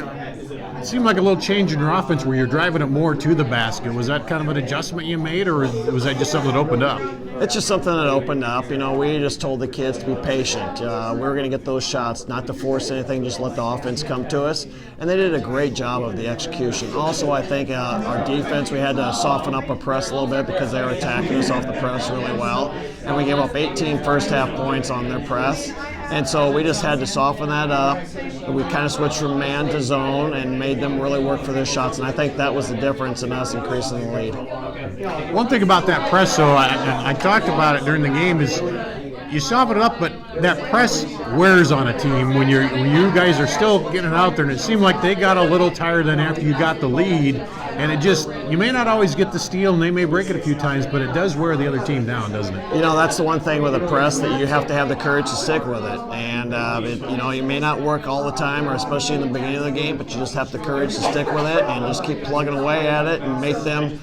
It seemed like a little change in your offense where you're driving it more to the basket. Was that kind of an adjustment you made, or was that just something that opened up? It's just something that opened up. We just told the kids to be patient. We were going to get those shots, not to force anything, just let the offense come to us. And they did a great job of the execution. Also, I think our defense, we had to soften up our press a little bit because they were attacking us off the press really well. And we gave up 18 first half points on their press. And so we just had to soften that up. And we kind of switched from man to zone and made them really work for their shots. And I think that was the difference in us increasing the lead. One thing about that press, though, I talked about it during the game, is you soften it up, but that press wears on a team when you guys are still getting out there. And it seemed like they got a little tired then after you got the lead. And you may not always get the steal, and they may break it a few times, but it does wear the other team down, doesn't it? That's the one thing with a press, that you have to have the courage to stick with it. And, you may not work all the time, or especially in the beginning of the game, but you just have the courage to stick with it and just keep plugging away at it and make them,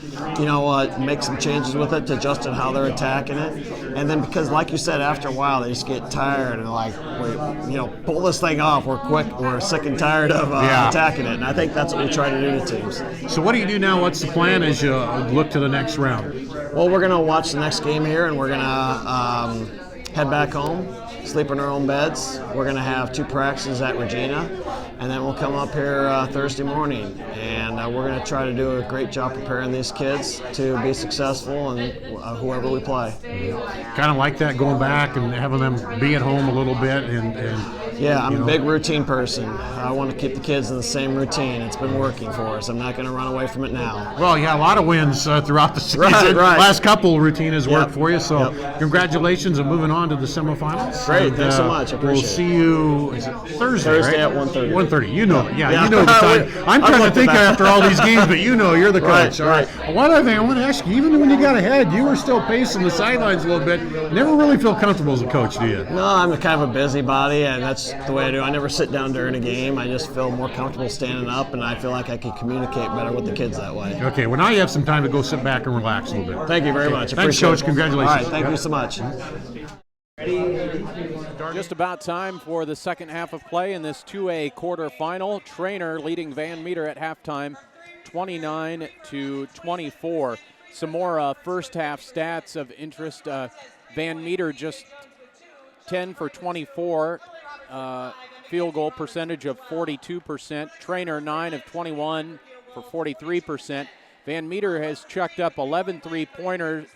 make some changes with it to adjust to how they're attacking it. And then because, like you said, after a while, they just get tired and pull this thing off. We're sick and tired of attacking it. And I think that's what we try to do to teams. So what do you do now? What's the plan as you look to the next round? Well, we're going to watch the next game here, and we're going to head back home sleep in our own beds. We're going to have 2 practices at Regina, and then we'll come up here Thursday morning, and we're going to try to do a great job preparing these kids to be successful and whoever we play. Kind of like that, going back and having them be at home a little bit and yeah, I'm a big routine person. I want to keep the kids in the same routine. It's been working for us. I'm not going to run away from it now. Well, yeah, a lot of wins throughout the season. Right. Last couple routine has worked for you, so congratulations on moving on to the semifinals. Great, and, thanks so much. I appreciate we'll see you Thursday, right? At 1:30. 1:30. You know, you know the time. I'm trying to think after all these games, but you know, you're the coach. Right. One other thing I want to ask you, even when you got ahead, you were still pacing the sidelines a little bit. Never really feel comfortable as a coach, do you? No, I'm kind of a busybody, and that's the way I do. I never sit down during a game. I just feel more comfortable standing up, and I feel like I can communicate better with the kids that way. Okay, well now you have some time to go sit back and relax a little bit. Thank you very much. Thanks, Appreciate Coach. it. Congratulations. All right, thank you so much. Just about time for the second half of play in this 2A quarterfinal. Treynor leading Van Meter at halftime, 29-24. Some more first half stats of interest. Van Meter just 10 for 24, field goal percentage of 42%. Treynor 9 of 21 for 43%. Van Meter has chucked up 11 three-point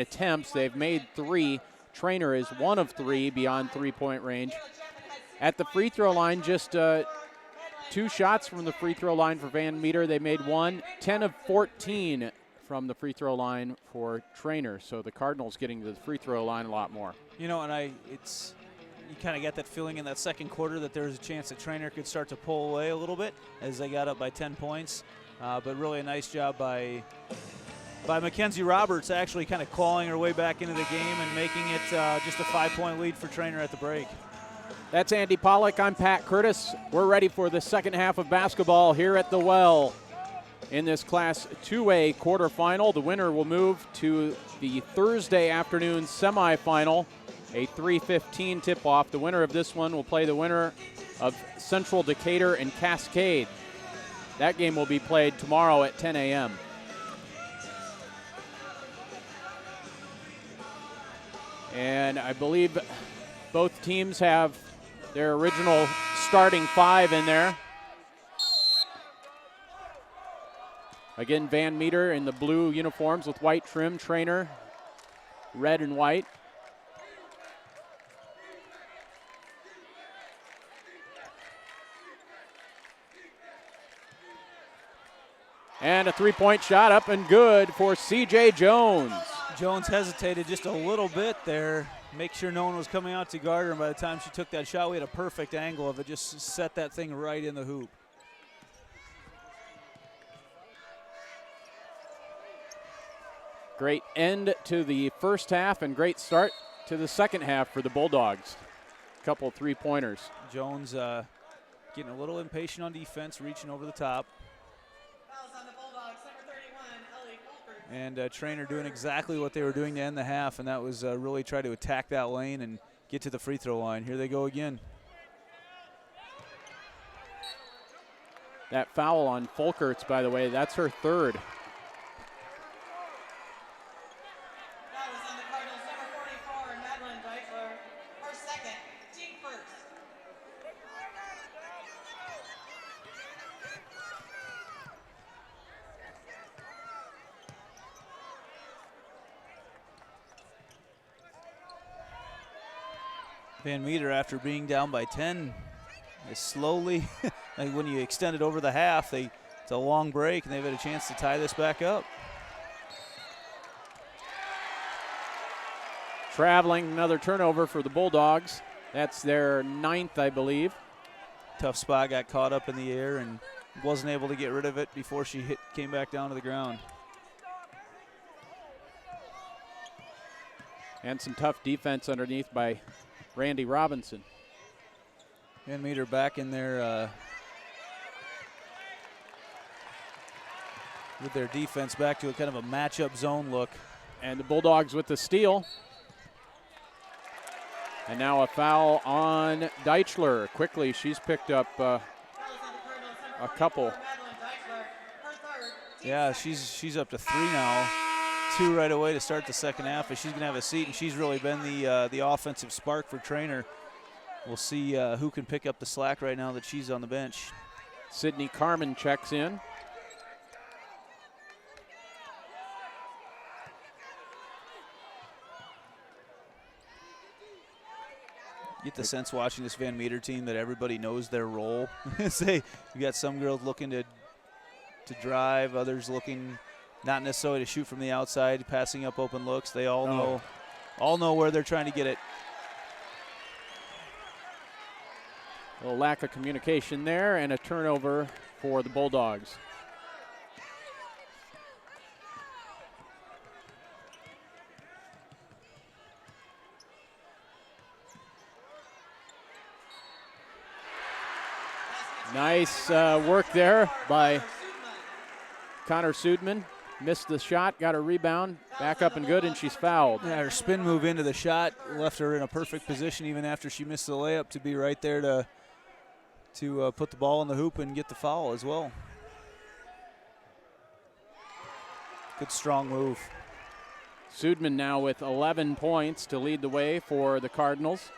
attempts. They've made 3. Treynor is 1 of 3 beyond three-point range. At the free throw line, just 2 shots from the free throw line for Van Meter. They made 1. 10 of 14 from the free throw line for Treynor. So the Cardinals getting to the free throw line a lot more. You know, and you kind of get that feeling in that second quarter that there was a chance that Treynor could start to pull away a little bit as they got up by 10 points. But really a nice job by Mackenzie Roberts, actually kind of clawing her way back into the game and making it just a 5-point lead for Treynor at the break. That's Andy Pollock. I'm Pat Curtis. We're ready for the second half of basketball here at the Well. In this Class 2A quarterfinal, the winner will move to the Thursday afternoon semifinal, a 3:15 tip-off. The winner of this one will play the winner of Central Decatur and Cascade. That game will be played tomorrow at 10 a.m. And I believe both teams have their original starting 5 in there. Again, Van Meter in the blue uniforms with white trim, Treynor red and white. And a three-point shot up and good for C.J. Jones. Jones hesitated just a little bit there, make sure no one was coming out to guard her, and by the time she took that shot, we had a perfect angle of it, just set that thing right in the hoop. Great end to the first half and great start to the second half for the Bulldogs. Couple three-pointers. Jones getting a little impatient on defense, reaching over the top. And Treynor doing exactly what they were doing to end the half, and that was really try to attack that lane and get to the free throw line. Here they go again. That foul on Folkerts, by the way, that's her third. That was on the Cardinals, number 44, Madeline Deichler. Her second, team first. Van Meter, after being down by 10, is slowly, like when you extend it over the half, it's a long break, and they've had a chance to tie this back up. Traveling, another turnover for the Bulldogs. That's their 9th, I believe. Tough spot, got caught up in the air and wasn't able to get rid of it before she came back down to the ground. And some tough defense underneath by Randy Robinson. Van Meter back in there with their defense back to a kind of a matchup zone look. And the Bulldogs with the steal. And now a foul on Deichler. Quickly, she's picked up a couple. Yeah, she's up to 3 now. 2 right away to start the second half, but she's going to have a seat, and she's really been the offensive spark for Treynor. We'll see who can pick up the slack right now that she's on the bench. Sydney Carmen checks in. Get the sense watching this Van Meter team that everybody knows their role. Say you got some girls looking to drive, others looking not necessarily to shoot from the outside, passing up open looks. They all know where they're trying to get it. A little lack of communication there, and a turnover for the Bulldogs. Nice work there by Connor Sudman. Missed the shot, got a rebound, back up and good, and she's fouled. Yeah, her spin move into the shot left her in a perfect position even after she missed the layup to be right there to put the ball in the hoop and get the foul as well. Good strong move. Sudman now with 11 points to lead the way for the Cardinals.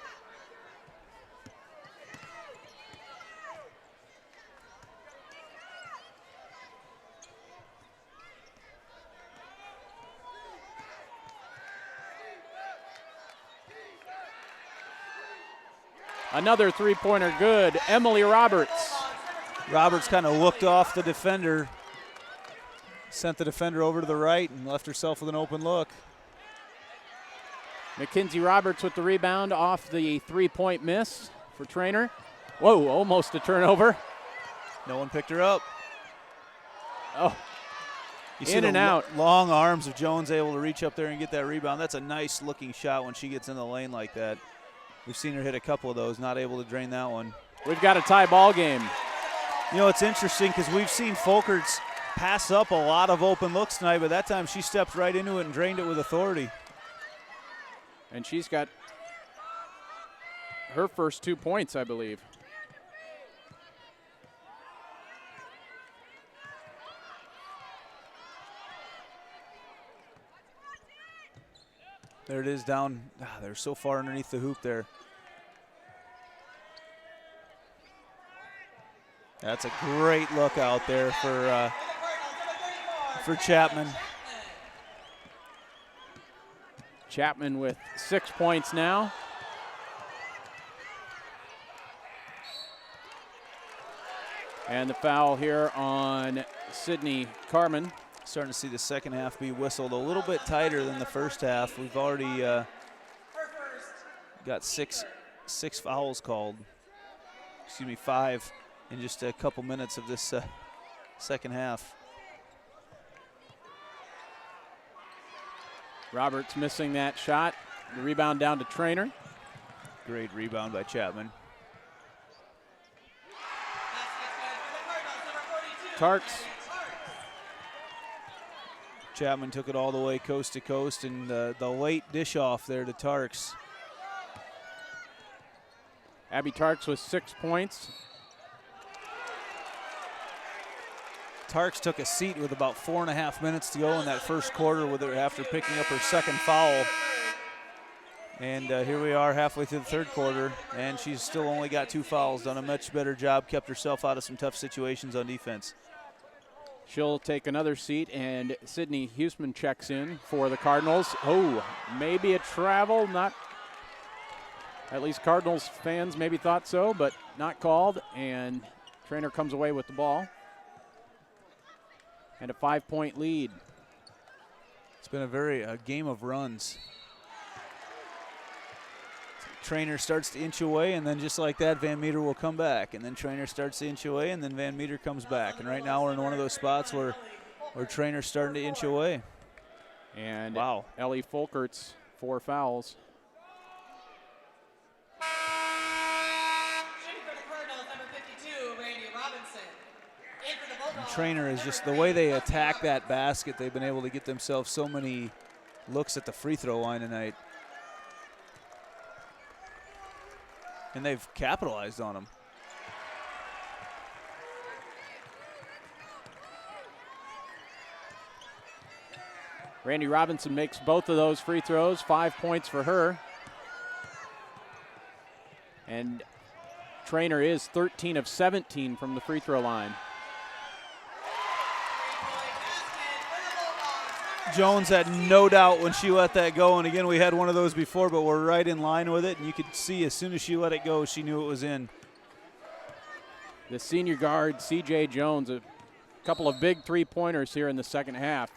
Another three-pointer good, Emily Roberts. Roberts kind of looked off the defender, sent the defender over to the right and left herself with an open look. Mackenzie Roberts with the rebound off the three-point miss for Treynor. Whoa, almost a turnover. No one picked her up. Oh, you see in and out. Long arms of Jones able to reach up there and get that rebound. That's a nice looking shot when she gets in the lane like that. We've seen her hit a couple of those, not able to drain that one. We've got a tie ball game. You know, it's interesting because we've seen Folkerts pass up a lot of open looks tonight, but that time she stepped right into it and drained it with authority. And she's got her first 2 points, I believe. There it is down. They're so far underneath the hoop there. That's a great look out there for Chapman. Chapman with 6 points now. And the foul here on Sydney Carmen. Starting to see the second half be whistled a little bit tighter than the first half. We've already got six fouls called. Excuse me, 5 in just a couple minutes of this second half. Roberts missing that shot. The rebound down to Treynor. Great rebound by Chapman. Tarks. Chapman took it all the way coast to coast, and the late dish off there to Tarks. Abby Tarks with 6 points. Tarks took a seat with about 4.5 minutes to go in that first quarter with her after picking up her second foul. And here we are halfway through the third quarter, and she's still only got 2 fouls. Done a much better job, kept herself out of some tough situations on defense. She'll take another seat, and Sydney Huseman checks in for the Cardinals. Oh, maybe a travel, not, at least Cardinals fans maybe thought so, but not called, and Treynor comes away with the ball. And a 5-point lead. It's been a game of runs. Treynor starts to inch away, and then just like that, Van Meter will come back. And then Treynor starts to inch away, and then Van Meter comes back. And right now we're in one of those spots where Treynor's starting to inch away. And wow. Ellie Folkerts, 4 fouls. And Treynor is just the way they attack that basket. They've been able to get themselves so many looks at the free throw line tonight. And they've capitalized on them. Randy Robinson makes both of those free throws, 5 points for her. And Treynor is 13 of 17 from the free throw line. Jones had no doubt when she let that go, and again, we had one of those before, but we're right in line with it, and you could see as soon as she let it go, she knew it was in. The senior guard, C.J. Jones, a couple of big three-pointers here in the second half.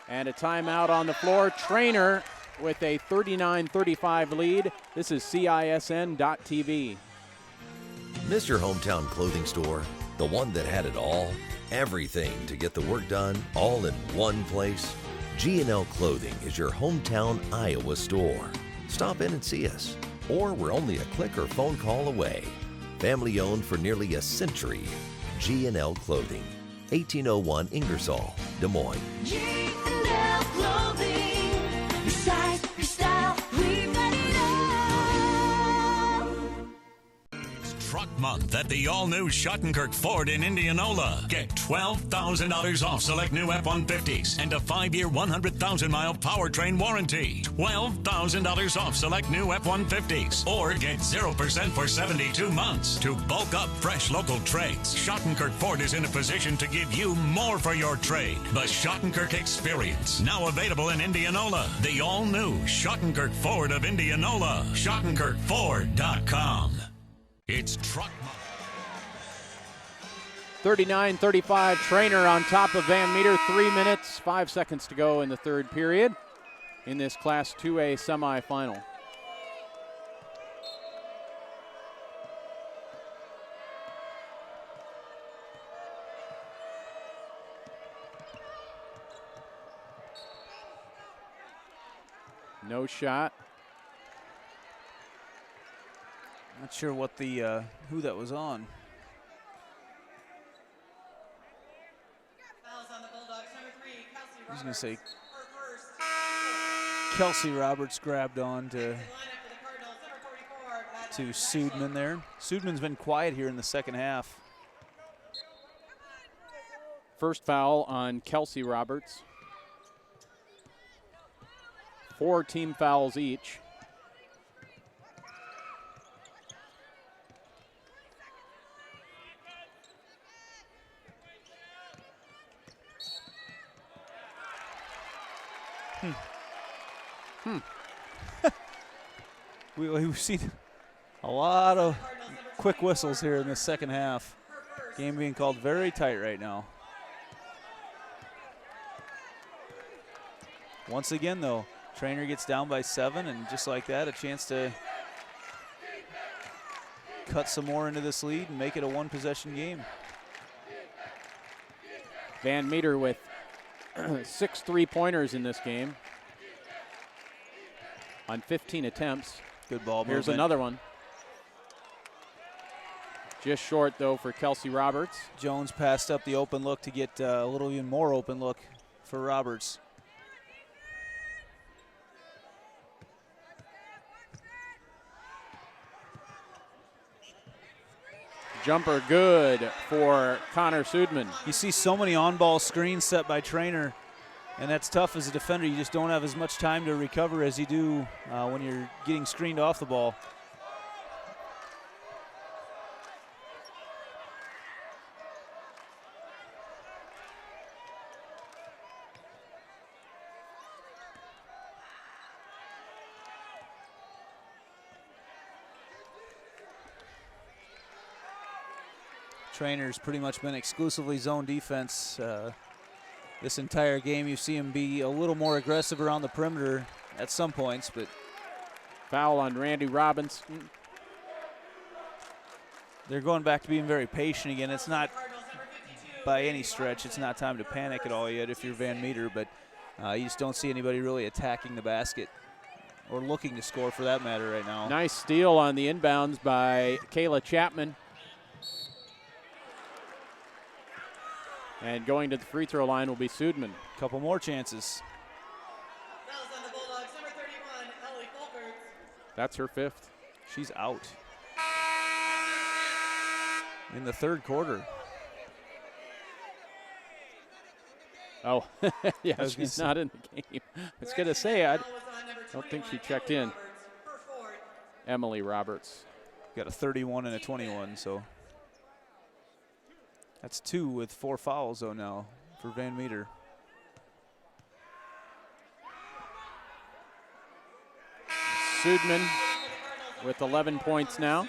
And a timeout on the floor. Treynor with a 39-35 lead. This is CISN.TV. Miss your hometown clothing store? The one that had it all? Everything to get the work done, all in one place? G&L Clothing is your hometown Iowa store. Stop in and see us. Or we're only a click or phone call away. Family owned for nearly a century. G&L Clothing, 1801 Ingersoll, Des Moines. G&L Clothing, your size, your style, we've got it all. It's Truck Month at the all-new Schottenkirk Ford in Indianola. Get $12,000 off select new F-150s and a 5-year, 100,000-mile powertrain warranty. $12,000 off select new F-150s. Or get 0% for 72 months. To bulk up fresh local trades, Schottenkirk Ford is in a position to give you more for your trade. The Schottenkirk Experience, now available in Indianola. The all-new Schottenkirk Ford of Indianola. SchottenkirkFord.com. It's Truck Month. 39-35, Treynor on top of Van Meter. 3 minutes, 5 seconds to go in the third period in this Class 2A semifinal. No shot. Not sure what the who that was on. I was going to say Kelsey Roberts grabbed on to Sudman there. Sudman's been quiet here in the second half. First foul on Kelsey Roberts. 4 team fouls each. We've seen a lot of quick whistles here in the second half. Game being called very tight right now. Once again, though, Treynor gets down by 7, and just like that, a chance to cut some more into this lead and make it a one-possession game. Van Meter with 6 three-pointers in this game on 15 attempts. Good ball Here's movement. another one. Just short, though, for Kelsey Roberts. Jones passed up the open look to get a little even more open look for Roberts. Jumper good for Connor Sudman. You see so many on-ball screens set by Treynor, and that's tough as a defender. You just don't have as much time to recover as you do when you're getting screened off the ball. Treynor's pretty much been exclusively zone defense this entire game. You see him be a little more aggressive around the perimeter at some points, but foul on Randy Robinson. They're going back to being very patient again. It's not by any stretch, it's not time to panic at all yet if you're Van Meter, but you just don't see anybody really attacking the basket or looking to score for that matter right now. Nice steal on the inbounds by Kayla Chapman. And going to the free throw line will be Sudman. Couple more chances. That's her 5th. She's out in the third quarter. Oh, yeah, she's not in the game. I was going to say, I don't think she checked in. Emily Roberts. Got a 31 and a 21, so that's 2 with 4 fouls, though, now for Van Meter. Sudman with 11 points now.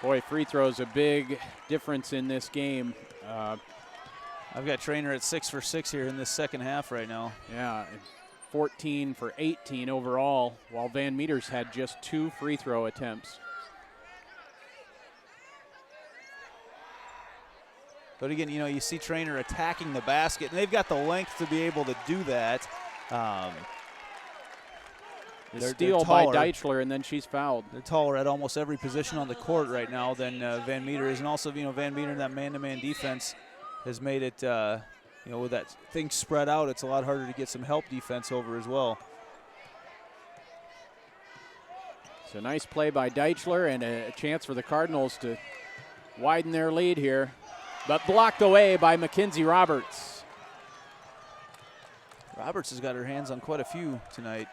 Boy, free throws a big difference in this game. I've got Treynor at 6 for 6 here in this second half right now. Yeah, 14 for 18 overall, while Van Meter's had just 2 free throw attempts. But again, you know, you see Treynor attacking the basket, and they've got the length to be able to do that. The steal by Deichler, and then she's fouled. They're taller at almost every position on the court right now than Van Meter is. And also, you know, Van Meter in that man-to-man defense has made it, you know, with that thing spread out, it's a lot harder to get some help defense over as well. It's a nice play by Deichler and a chance for the Cardinals to widen their lead here, but blocked away by Mackenzie Roberts. Roberts has got her hands on quite a few tonight.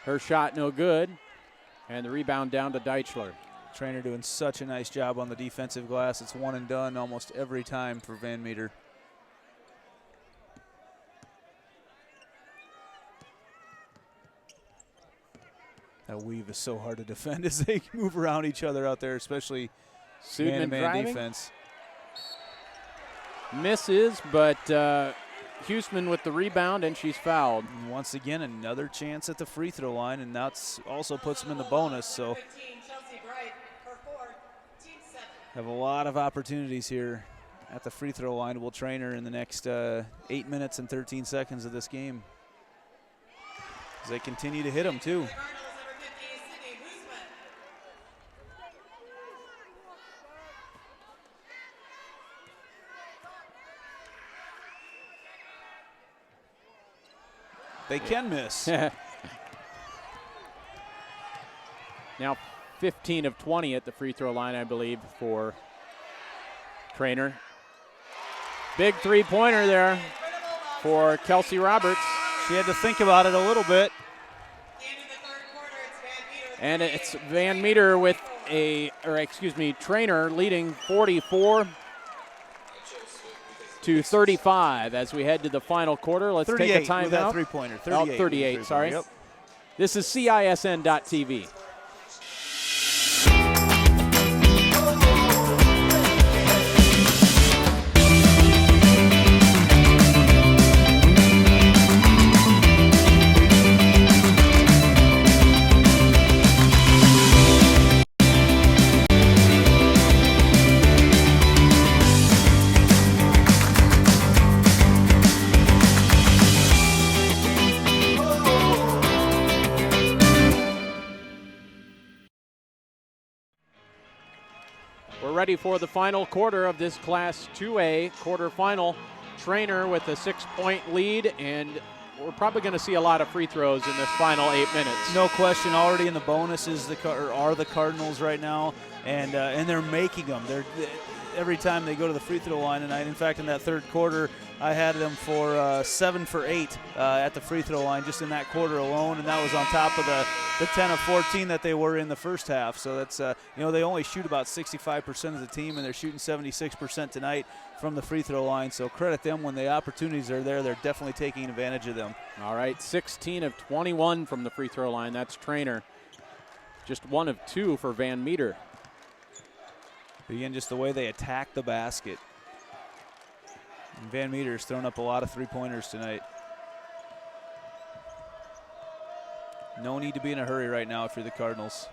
Her shot no good, and the rebound down to Deichler. Treynor doing such a nice job on the defensive glass. It's one and done almost every time for Van Meter. That weave is so hard to defend as they move around each other out there, especially man-to-man defense. Misses, but Huseman with the rebound, and she's fouled. And once again, another chance at the free throw line, and that's also puts them in the bonus. So have a lot of opportunities here at the free throw line. Will Treynor in the next 8 minutes and 13 seconds of this game, as they continue to hit them too. They can miss. Now 15 of 20 at the free throw line, I believe, for Treynor. Big three-pointer there for Kelsey Roberts. She had to think about it a little bit. And it's Van Meter with Treynor leading 44 to 35 as we head to the final quarter. Let's take a timeout. With that three-pointer. 38. 38, sorry. Yep. This is CISN.TV. Ready for the final quarter of this Class 2A quarterfinal. Treynor with a 6-point lead, and we're probably going to see a lot of free throws in this final 8 minutes. No question. Already in the bonuses are the Cardinals right now, and they're making them. Every time they go to the free throw line tonight. In fact, in that third quarter, I had them for 7 for 8 at the free throw line just in that quarter alone, and that was on top of the 10 of 14 that they were in the first half. So that's they only shoot about 65% of the team, and they're shooting 76% tonight from the free throw line. So credit them. When the opportunities are there, they're definitely taking advantage of them. All right, 16 of 21 from the free throw line. That's Treynor. Just 1 of 2 for Van Meter. Again, just the way they attack the basket. And Van Meter's thrown up a lot of three-pointers tonight. No need to be in a hurry right now if you're the Cardinals.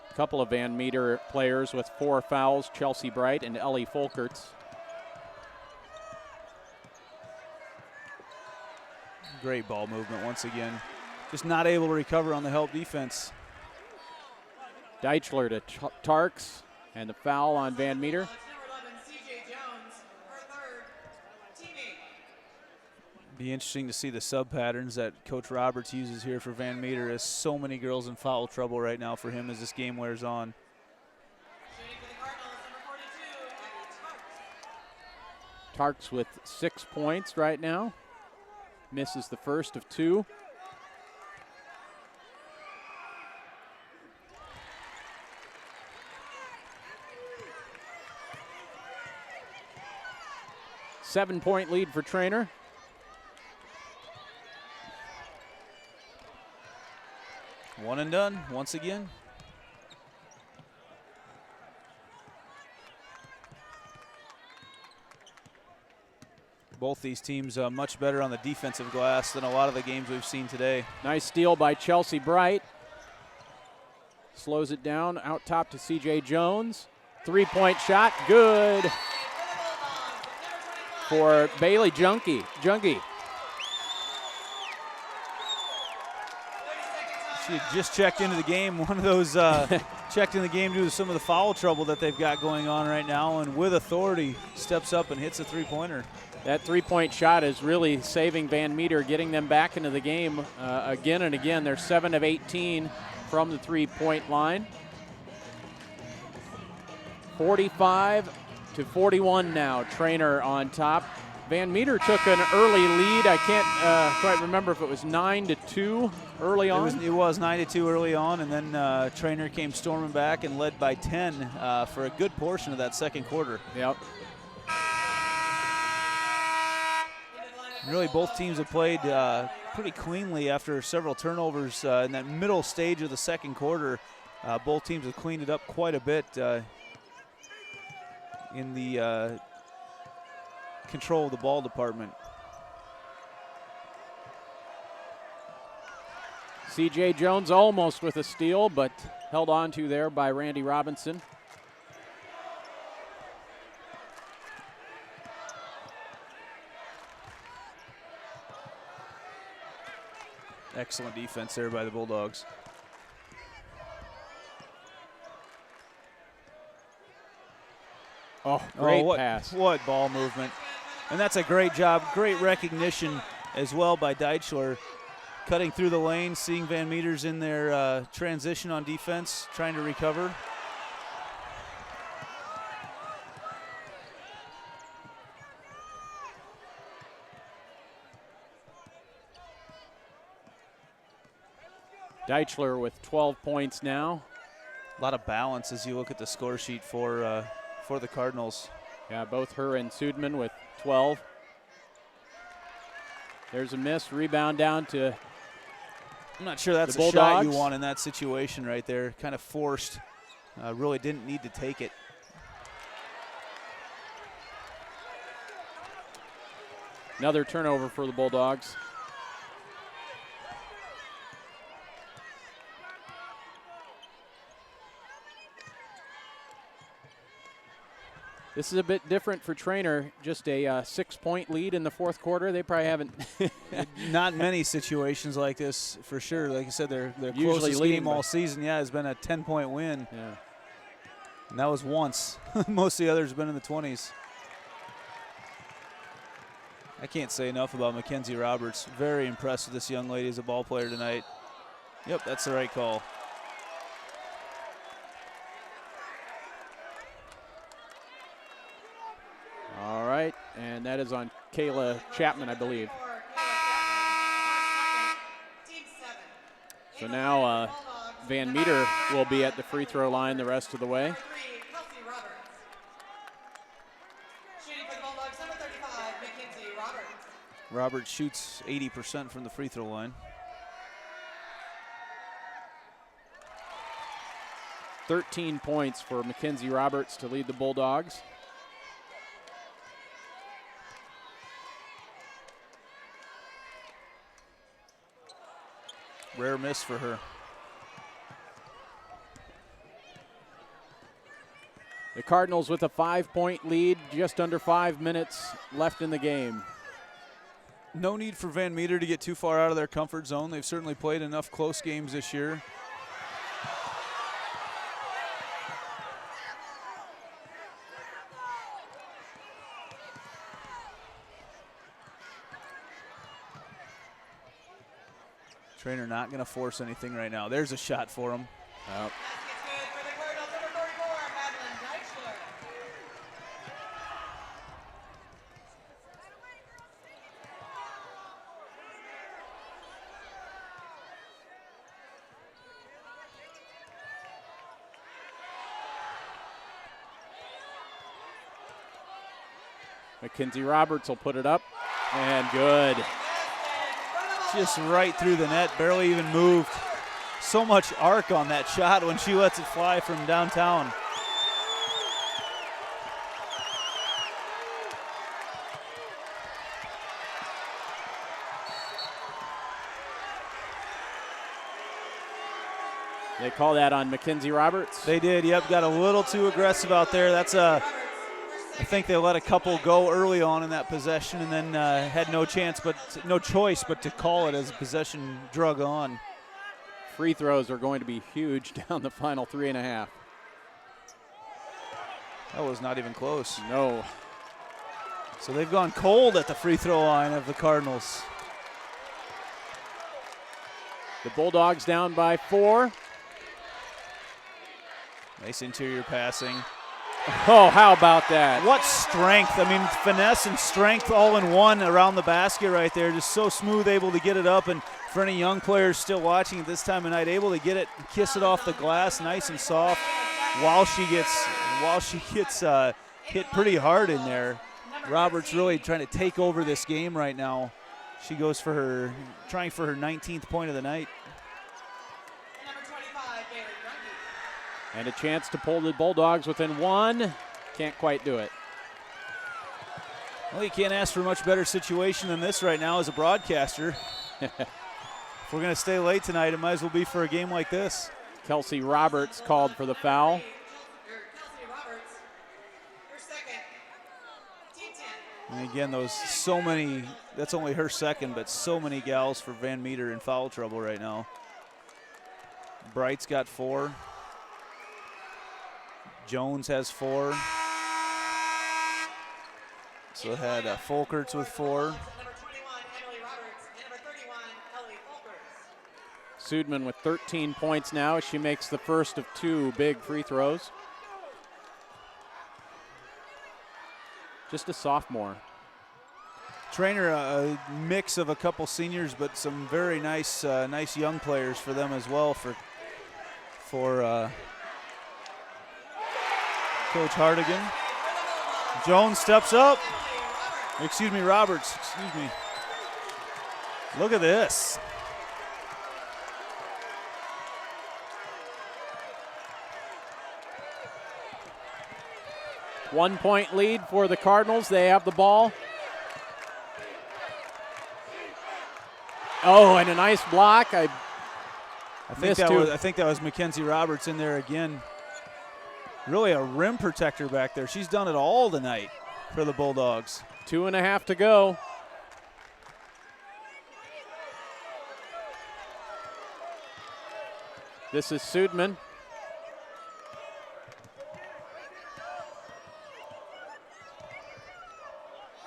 A couple of Van Meter players with 4 fouls, Chelsea Bright and Ellie Folkerts. Great ball movement once again. Just not able to recover on the help defense. Deichler to Tarks. And the foul on Van Meter. Be interesting to see the sub patterns that Coach Roberts uses here for Van Meter, as so many girls in foul trouble right now for him as this game wears on. Tarks with 6 points right now. Misses the first of 2. Seven-point lead for Treynor. One and done once again. Both these teams much better on the defensive glass than a lot of the games we've seen today. Nice steal by Chelsea Bright. Slows it down out top to CJ Jones. 3-point shot, good for Bailey Junkie. She had just checked into the game. One of those checked in the game due to some of the foul trouble that they've got going on right now, and with authority steps up and hits a three-pointer. That 3-point shot is really saving Van Meter, getting them back into the game again and again. They're 7 of 18 from the 3-point line. 45-41 now. Treynor on top. Van Meter took an early lead. I can't quite remember if it was 9-2 early on. It was 9-2 early on, and then Treynor came storming back and led by 10 for a good portion of that second quarter. Yep. Really, both teams have played pretty cleanly after several turnovers in that middle stage of the second quarter. Both teams have cleaned it up quite a bit in the control of the ball department. CJ Jones almost with a steal, but held on to there by Randy Robinson. Excellent defense there by the Bulldogs. Oh, great what, pass. What ball movement. And that's a great job, great recognition as well by Deichler. Cutting through the lane, seeing Van Meters in their transition on defense, trying to recover. Deichler with 12 points now. A lot of balance as you look at the score sheet for the Cardinals. Yeah, both her and Sudman with 12. There's a miss, rebound down to I'm not sure that's the a shot you Bulldogs. want in that situation right there. Kind of forced. Really didn't need to take it. Another turnover for the Bulldogs. This is a bit different for Treynor. Just a 6-point lead in the fourth quarter. They probably haven't. Not many situations like this for sure. Like you said, their Usually closest leading game by- all season, has been a 10-point win. Yeah. And that was once. Most of the others have been in the 20s. I can't say enough about Mackenzie Roberts. Very impressed with this young lady as a ball player tonight. Yep, that's the right call. All right, and that is on Kayla Chapman, I believe. So now Van Meter will be at the free throw line the rest of the way. Roberts shoots 80% from the free throw line. 13 points for Mackenzie Roberts to lead the Bulldogs. Rare miss for her. The Cardinals with a 5-point lead, just under 5 minutes left in the game. No need for Van Meter to get too far out of their comfort zone. They've certainly played enough close games this year. Treynor not going to force anything right now. There's a shot for him. Mackenzie Roberts will put it up, and good. Just right through the net, barely even moved. So much arc on that shot when she lets it fly from downtown. They call that on Mackenzie Roberts? They did, yep, got a little too aggressive out there. That's I think they let a couple go early on in that possession and then had no choice but to call it as a possession drug on. Free throws are going to be huge down the final 3.5. That was not even close. No. So they've gone cold at the free throw line of the Cardinals. The Bulldogs down by 4. Nice interior passing. Oh, how about that? What strength. I mean, finesse and strength all in one around the basket right there. Just so smooth, able to get it up. And for any young players still watching at this time of night, able to get it, kiss it off the glass nice and soft while she gets hit pretty hard in there. Roberts really trying to take over this game right now. She goes trying for her 19th point of the night. And a chance to pull the Bulldogs within 1. Can't quite do it. Well, you can't ask for a much better situation than this right now as a broadcaster. If we're going to stay late tonight, it might as well be for a game like this. Kelsey Roberts called for the foul. And again, that's only her second, but so many gals for Van Meter in foul trouble right now. Bright's got 4. Jones has 4. So had Folkerts with 4. Sudman with 13 points now. She makes the first of 2 big free throws. Just a sophomore. Treynor, a mix of a couple seniors, but some very nice young players for them as well for Coach Hardigan. Jones steps up. Roberts. Look at this. One-point lead for the Cardinals. They have the ball. Oh, and a nice block. I think that was Mackenzie Roberts in there again. Really a rim protector back there. She's done it all tonight for the Bulldogs. 2.5 to go. This is Sudman.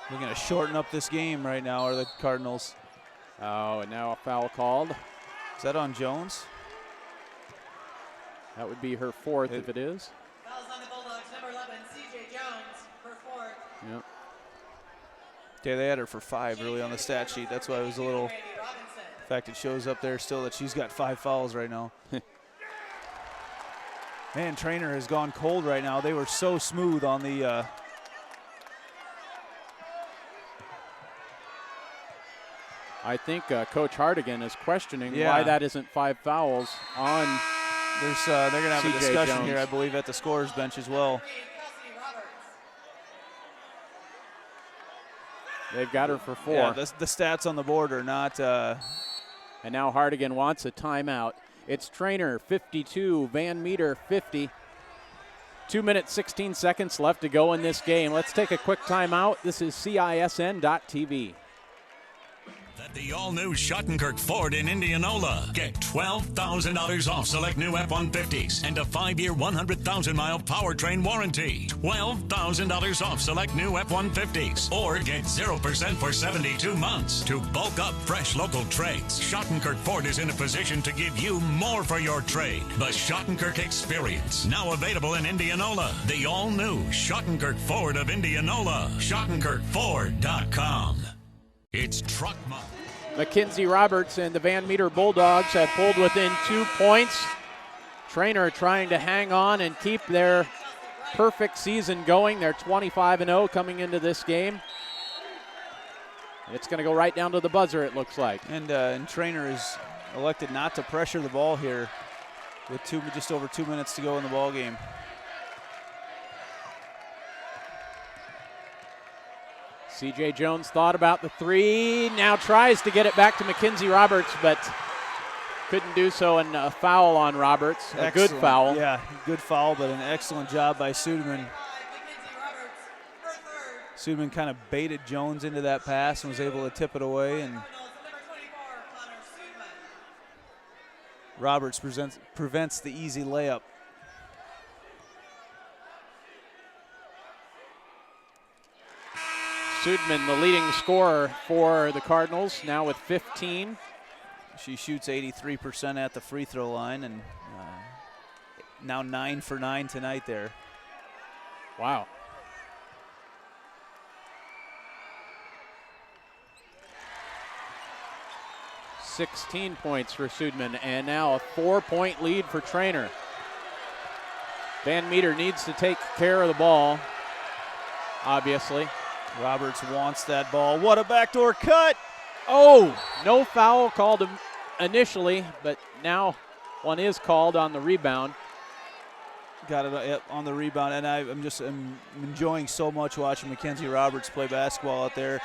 They're going to shorten up this game right now, are the Cardinals. Oh, and now a foul called. Is that on Jones? That would be her 4th if it is. Fouls on the Bulldogs, number 11, C.J. Jones, her 4th. Yep. Yeah, they had her for 5 really on the stat sheet. That's why it was a little. In fact, it shows up there still that she's got 5 fouls right now. Man, Treynor has gone cold right now. They were so smooth on the. I think Coach Hardigan is questioning why that isn't 5 fouls on. They're going to have C.J. a discussion Jones here, I believe, at the scorer's bench as well. They've got her for 4. Yeah, the stats on the board are not. And now Hardigan wants a timeout. It's Treynor 52, Van Meter 50. 2 minutes, 16 seconds left to go in this game. Let's take a quick timeout. This is CISN.TV. At the all-new Schottenkirk Ford in Indianola. Get $12,000 off select new F-150s and a 5-year, 100,000-mile powertrain warranty. $12,000 off select new F-150s. Or get 0% for 72 months. To bulk up fresh local trades, Schottenkirk Ford is in a position to give you more for your trade. The Schottenkirk Experience, now available in Indianola. The all-new Schottenkirk Ford of Indianola. SchottenkirkFord.com. It's Truck Month. Mackenzie Roberts and the Van Meter Bulldogs have pulled within 2 points. Treynor trying to hang on and keep their perfect season going. They're 25-0 coming into this game. It's going to go right down to the buzzer, it looks like. And Treynor is elected not to pressure the ball here with just over 2 minutes to go in the ball game. C.J. Jones thought about the three, now tries to get it back to Mackenzie Roberts, but couldn't do so, and a foul on Roberts. A good foul. Yeah, good foul, but an excellent job by Suderman. Suderman kind of baited Jones into that pass and was able to tip it away, and Roberts prevents the easy layup. Sudman, the leading scorer for the Cardinals, now with 15. She shoots 83% at the free throw line, and now 9 for 9 tonight there. Wow. $16 points for Sudman, and now a 4-point lead for Treynor. Van Meter needs to take care of the ball, obviously. Roberts wants that ball. What a backdoor cut! Oh, no foul called initially, but now one is called on the rebound. Got it on the rebound, and I'm enjoying so much watching Mackenzie Roberts play basketball out there.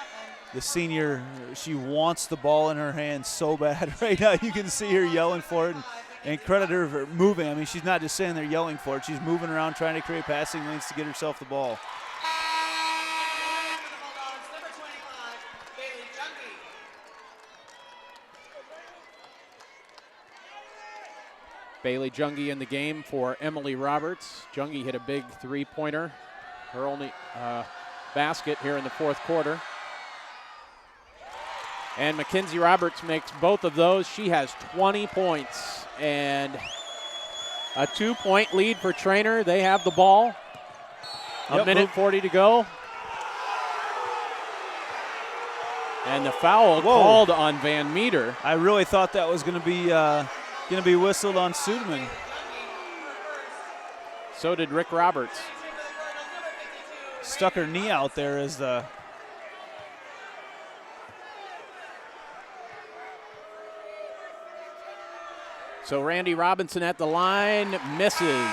The senior, she wants the ball in her hands so bad right now. You can see her yelling for it, and credit her for moving. I mean, she's not just sitting there yelling for it. She's moving around trying to create passing lanes to get herself the ball. Bailey Jungie in the game for Emily Roberts. Jungie hit a big three-pointer, her only basket here in the fourth quarter. And Mackenzie Roberts makes both of those. She has 20 points and a 2-point lead for Treynor. They have the ball. A minute 40 to go. And the foul called on Van Meter. I really thought that was going to be whistled on Suderman. So did Rick Roberts. Stuck her knee out there as the So Randy Robinson at the line, misses.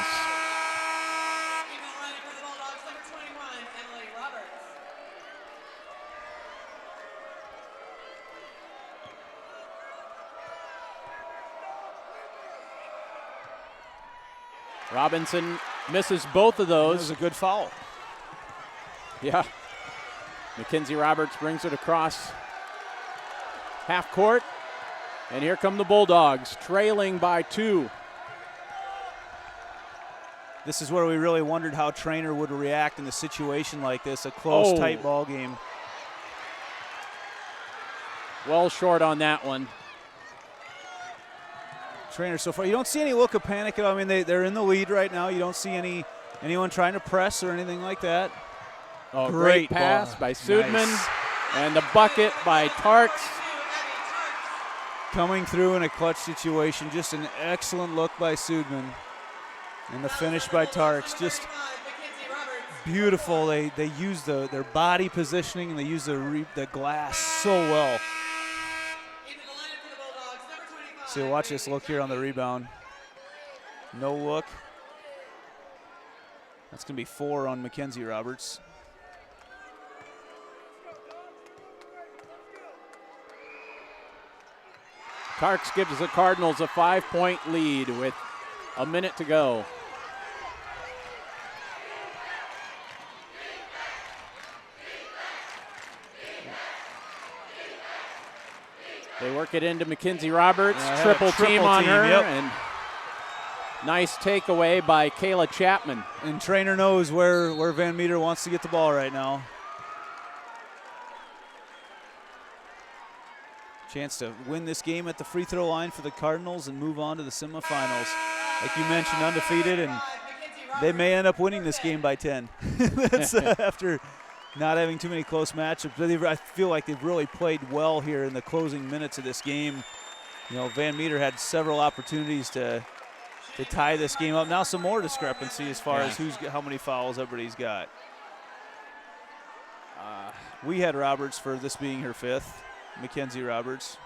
Robinson misses both of those. That was a good foul. Yeah. Mackenzie Roberts brings it across half court. And here come the Bulldogs, trailing by 2. This is where we really wondered how Treynor would react in a situation like this, a close, tight ball game. Well short on that one. Treynor so far, you don't see any look of panic at all. I mean, they're in the lead right now. You don't see anyone trying to press or anything like that. Oh, great pass by Sudman. Nice. And the bucket by Tarks. Coming through in a clutch situation, just an excellent look by Sudman. And the finish by Tarks, just beautiful. They use their body positioning, and they use the glass so well. So watch this look here on the rebound. No look. That's going to be 4 on Mackenzie Roberts. Tarks gives the Cardinals a 5-point lead with a minute to go. They work it into Mackenzie Roberts. Yeah, triple team on team, her. yep. And nice takeaway by Kayla Chapman. And Treynor knows where Van Meter wants to get the ball right now. Chance to win this game at the free throw line for the Cardinals and move on to the semifinals. Like you mentioned, undefeated, and they may end up winning this game by 10. That's after not having too many close matchups. But I feel like they've really played well here in the closing minutes of this game. You know, Van Meter had several opportunities to tie this game up. Now some more discrepancy as far as how many fouls everybody's got. We had Roberts for this being her 5th, Mackenzie Roberts.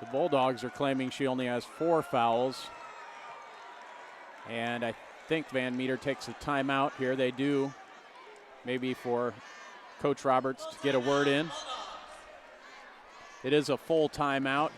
The Bulldogs are claiming she only has 4 fouls. And I think Van Meter takes a timeout here. They do, maybe for Coach Roberts to get a word in. It is a full timeout.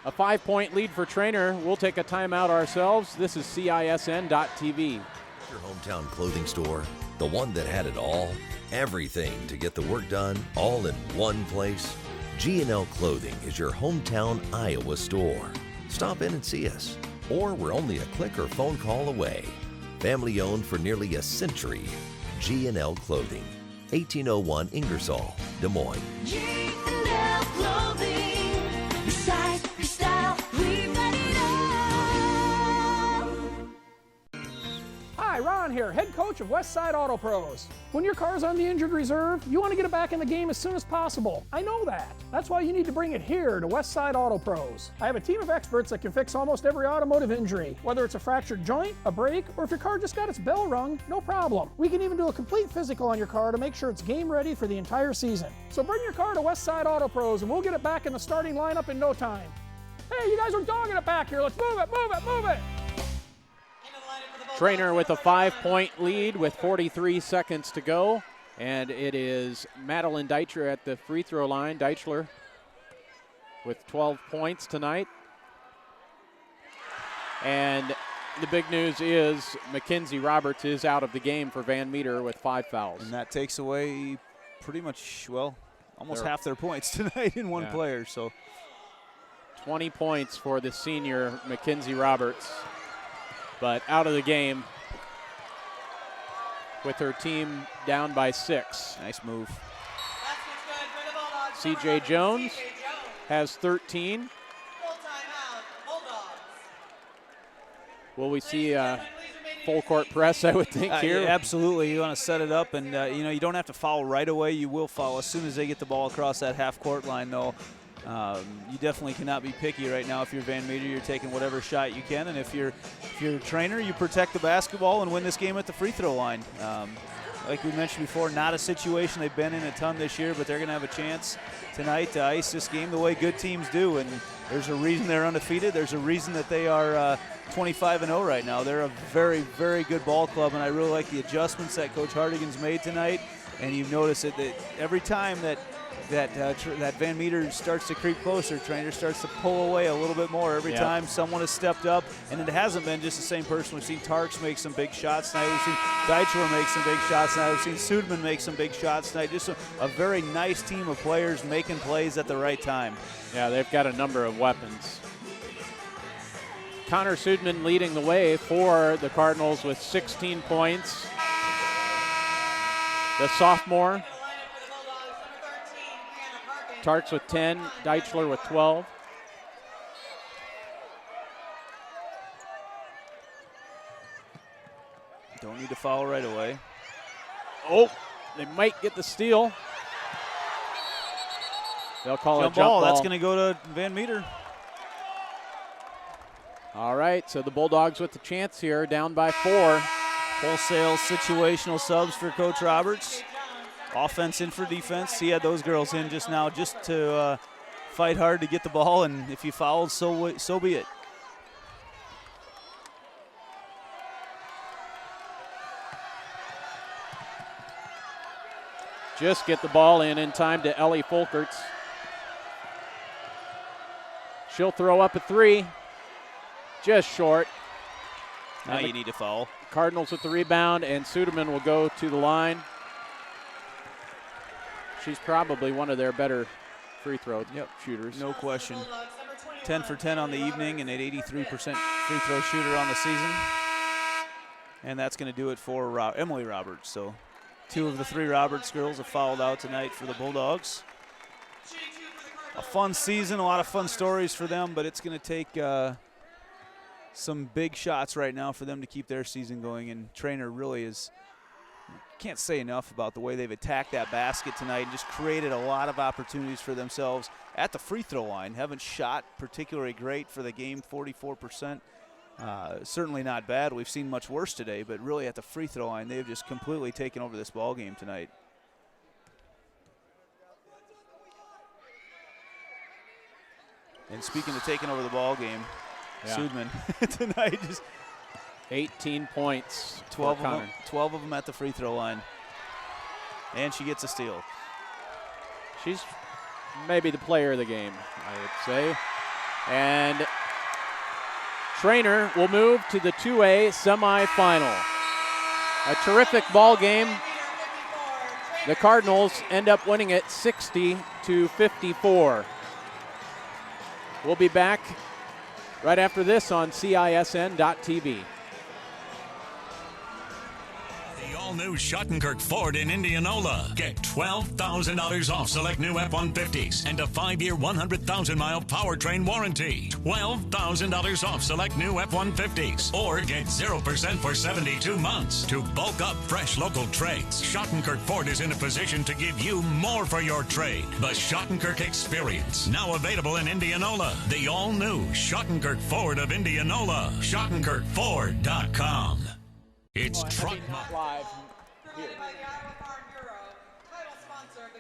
A 5-point lead for Treynor. We'll take a timeout ourselves. This is CISN.TV. Your hometown clothing store, the one that had it all, everything to get the work done, all in one place. G&L Clothing is your hometown Iowa store. Stop in and see us, or we're only a click or phone call away. Family owned for nearly a century. G&L Clothing, 1801 Ingersoll, Des Moines. G&L Clothing. Your size, your style, we've got it all. Hi, Ron here, head coach of Westside Auto Pros. When your car's on the injured reserve, you want to get it back in the game as soon as possible. I know that. That's why you need to bring it here to Westside Auto Pros. I have a team of experts that can fix almost every automotive injury. Whether it's a fractured joint, a brake, or if your car just got its bell rung, no problem. We can even do a complete physical on your car to make sure it's game ready for the entire season. So bring your car to Westside Auto Pros and we'll get it back in the starting lineup in no time. Hey, you guys are dogging it back here. Let's move it, move it, move it. Treynor with a 5-point lead with 43 seconds to go. And it is Madeline Deitcher at the free throw line. Deichler with 12 points tonight. And the big news is Mackenzie Roberts is out of the game for Van Meter with 5 fouls. And that takes away pretty much, well, almost half their points tonight in one player. So 20 points for the senior Mackenzie Roberts, but out of the game with her team down by 6. Nice move. CJ Jones has 13. Will we see full court press, I would think, here? Yeah, absolutely. You want to set it up, and you don't have to foul right away. You will foul as soon as they get the ball across that half-court line, though. You definitely cannot be picky right now. If you're Van Meter, you're taking whatever shot you can, and if you're Treynor, you protect the basketball and win this game at the free throw line. Like we mentioned before, not a situation they've been in a ton this year, but they're going to have a chance tonight to ice this game the way good teams do, and there's a reason they're undefeated. There's a reason that they are 25-0 right now. They're a very, very good ball club, and I really like the adjustments that Coach Hardigan's made tonight, and you've noticed that every time that Van Meter starts to creep closer, Treynor starts to pull away a little bit more every time someone has stepped up, and it hasn't been just the same person. We've seen Tarks make some big shots tonight. We've seen Deichler make some big shots tonight. We've seen Sudman make some big shots tonight. Just a very nice team of players making plays at the right time. Yeah, they've got a number of weapons. Connor Sudman leading the way for the Cardinals with 16 points. The sophomore. Tarks with 10, Deichler with 12. Don't need to foul right away. Oh, they might get the steal. They'll call a jump ball. That's going to go to Van Meter. All right, so the Bulldogs with the chance here, down by 4. Wholesale situational subs for Coach Roberts. Offense in for defense. He had those girls in just now just to fight hard to get the ball, and if you fouled, so be it. Just get the ball in time to Ellie Folkerts. She'll throw up a 3. Just short. Now you need to foul. Cardinals with the rebound, and Suderman will go to the line. She's probably one of their better free throw shooters. No question. 10 for 10 on the evening and an 83% free throw shooter on the season. And that's going to do it for Emily Roberts. So 2 of the 3 Roberts girls have fouled out tonight for the Bulldogs. A fun season, a lot of fun stories for them, but it's going to take some big shots right now for them to keep their season going. And Treynor really is, can't say enough about the way they've attacked that basket tonight and just created a lot of opportunities for themselves at the free throw line. Haven't shot particularly great for the game, 44%. Certainly not bad. We've seen much worse today, but really at the free throw line, they've just completely taken over this ball game tonight. And speaking of taking over the ball game, Sudman tonight just 18 points. 12 of them at the free throw line. And she gets a steal. She's maybe the player of the game, I would say. And Treynor will move to the 2A semifinal. A terrific ball game. The Cardinals end up winning it 60-54. We'll be back right after this on CISN.TV. The all-new Schottenkirk Ford in Indianola. Get $12,000 off select new F-150s and a 5-year, 100,000-mile powertrain warranty. $12,000 off select new F-150s. Or get 0% for 72 months. To bulk up fresh local trades, Schottenkirk Ford is in a position to give you more for your trade. The Schottenkirk Experience. Now available in Indianola. The all-new Schottenkirk Ford of Indianola. SchottenkirkFord.com. It's Truck Month.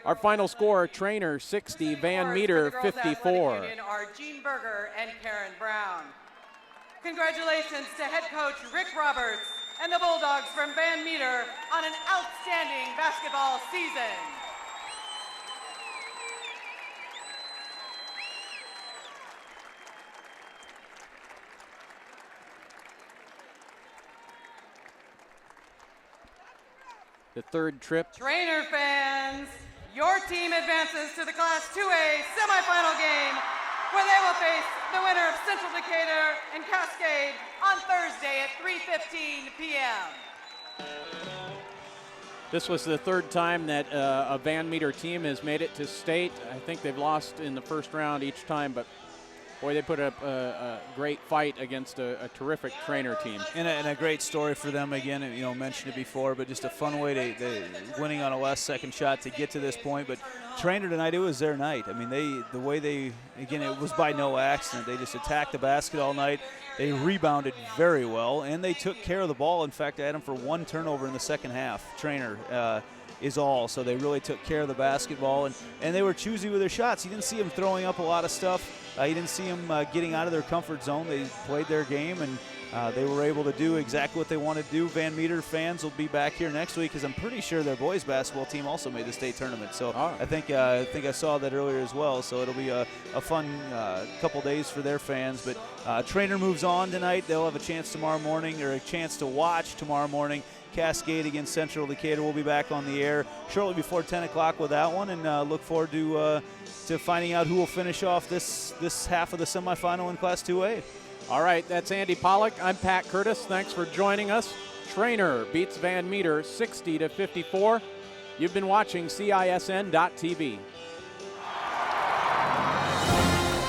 Our final score, Treynor 60, Van Meter 54. Are Jean Berger and Karen Brown. Congratulations to head coach Rick Roberts and the Bulldogs from Van Meter on an outstanding basketball season. The third trip. Treynor fans, your team advances to the Class 2A semifinal game where they will face the winner of Central Decatur and Cascade on Thursday at 3:15 p.m. This was the third time that a Van Meter team has made it to state. I think they've lost in the first round each time, but boy, they put up a great fight against a terrific Treynor team. And a great story for them again. You know, mentioned it before, but just a fun way to winning on a last-second shot to get to this point. But Treynor tonight, it was their night. I mean, the way they, again, it was by no accident. They just attacked the basket all night. They rebounded very well, and they took care of the ball. In fact, I had them for 1 turnover in the second half. Treynor is all. So they really took care of the basketball, and they were choosy with their shots. You didn't see them throwing up a lot of stuff. You didn't see them getting out of their comfort zone. They played their game, and they were able to do exactly what they wanted to do. Van Meter fans will be back here next week because I'm pretty sure their boys basketball team also made the state tournament. So I think I saw that earlier as well. So it'll be a fun couple days for their fans. But Treynor moves on tonight. They'll have a chance tomorrow morning, or a chance to watch tomorrow morning, Cascade against Central Decatur. We'll be back on the air shortly before 10 o'clock with that one, and look forward to finding out who will finish off this half of the semifinal in Class 2A. All right, that's Andy Pollock. I'm Pat Curtis. Thanks for joining us. Treynor beats Van Meter 60-54. You've been watching CISN.TV.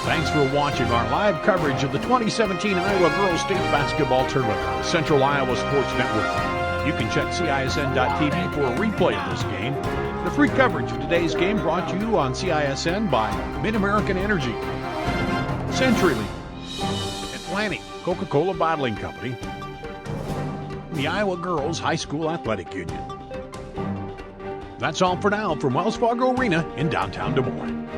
Thanks for watching our live coverage of the 2017 Iowa Girls State Basketball Tournament on the Central Iowa Sports Network. You can check CISN.TV for a replay of this game. The free coverage of today's game brought to you on CISN by Mid-American Energy, CenturyLink, Atlantic Coca-Cola Bottling Company, and the Iowa Girls High School Athletic Union. That's all for now from Wells Fargo Arena in downtown Des Moines.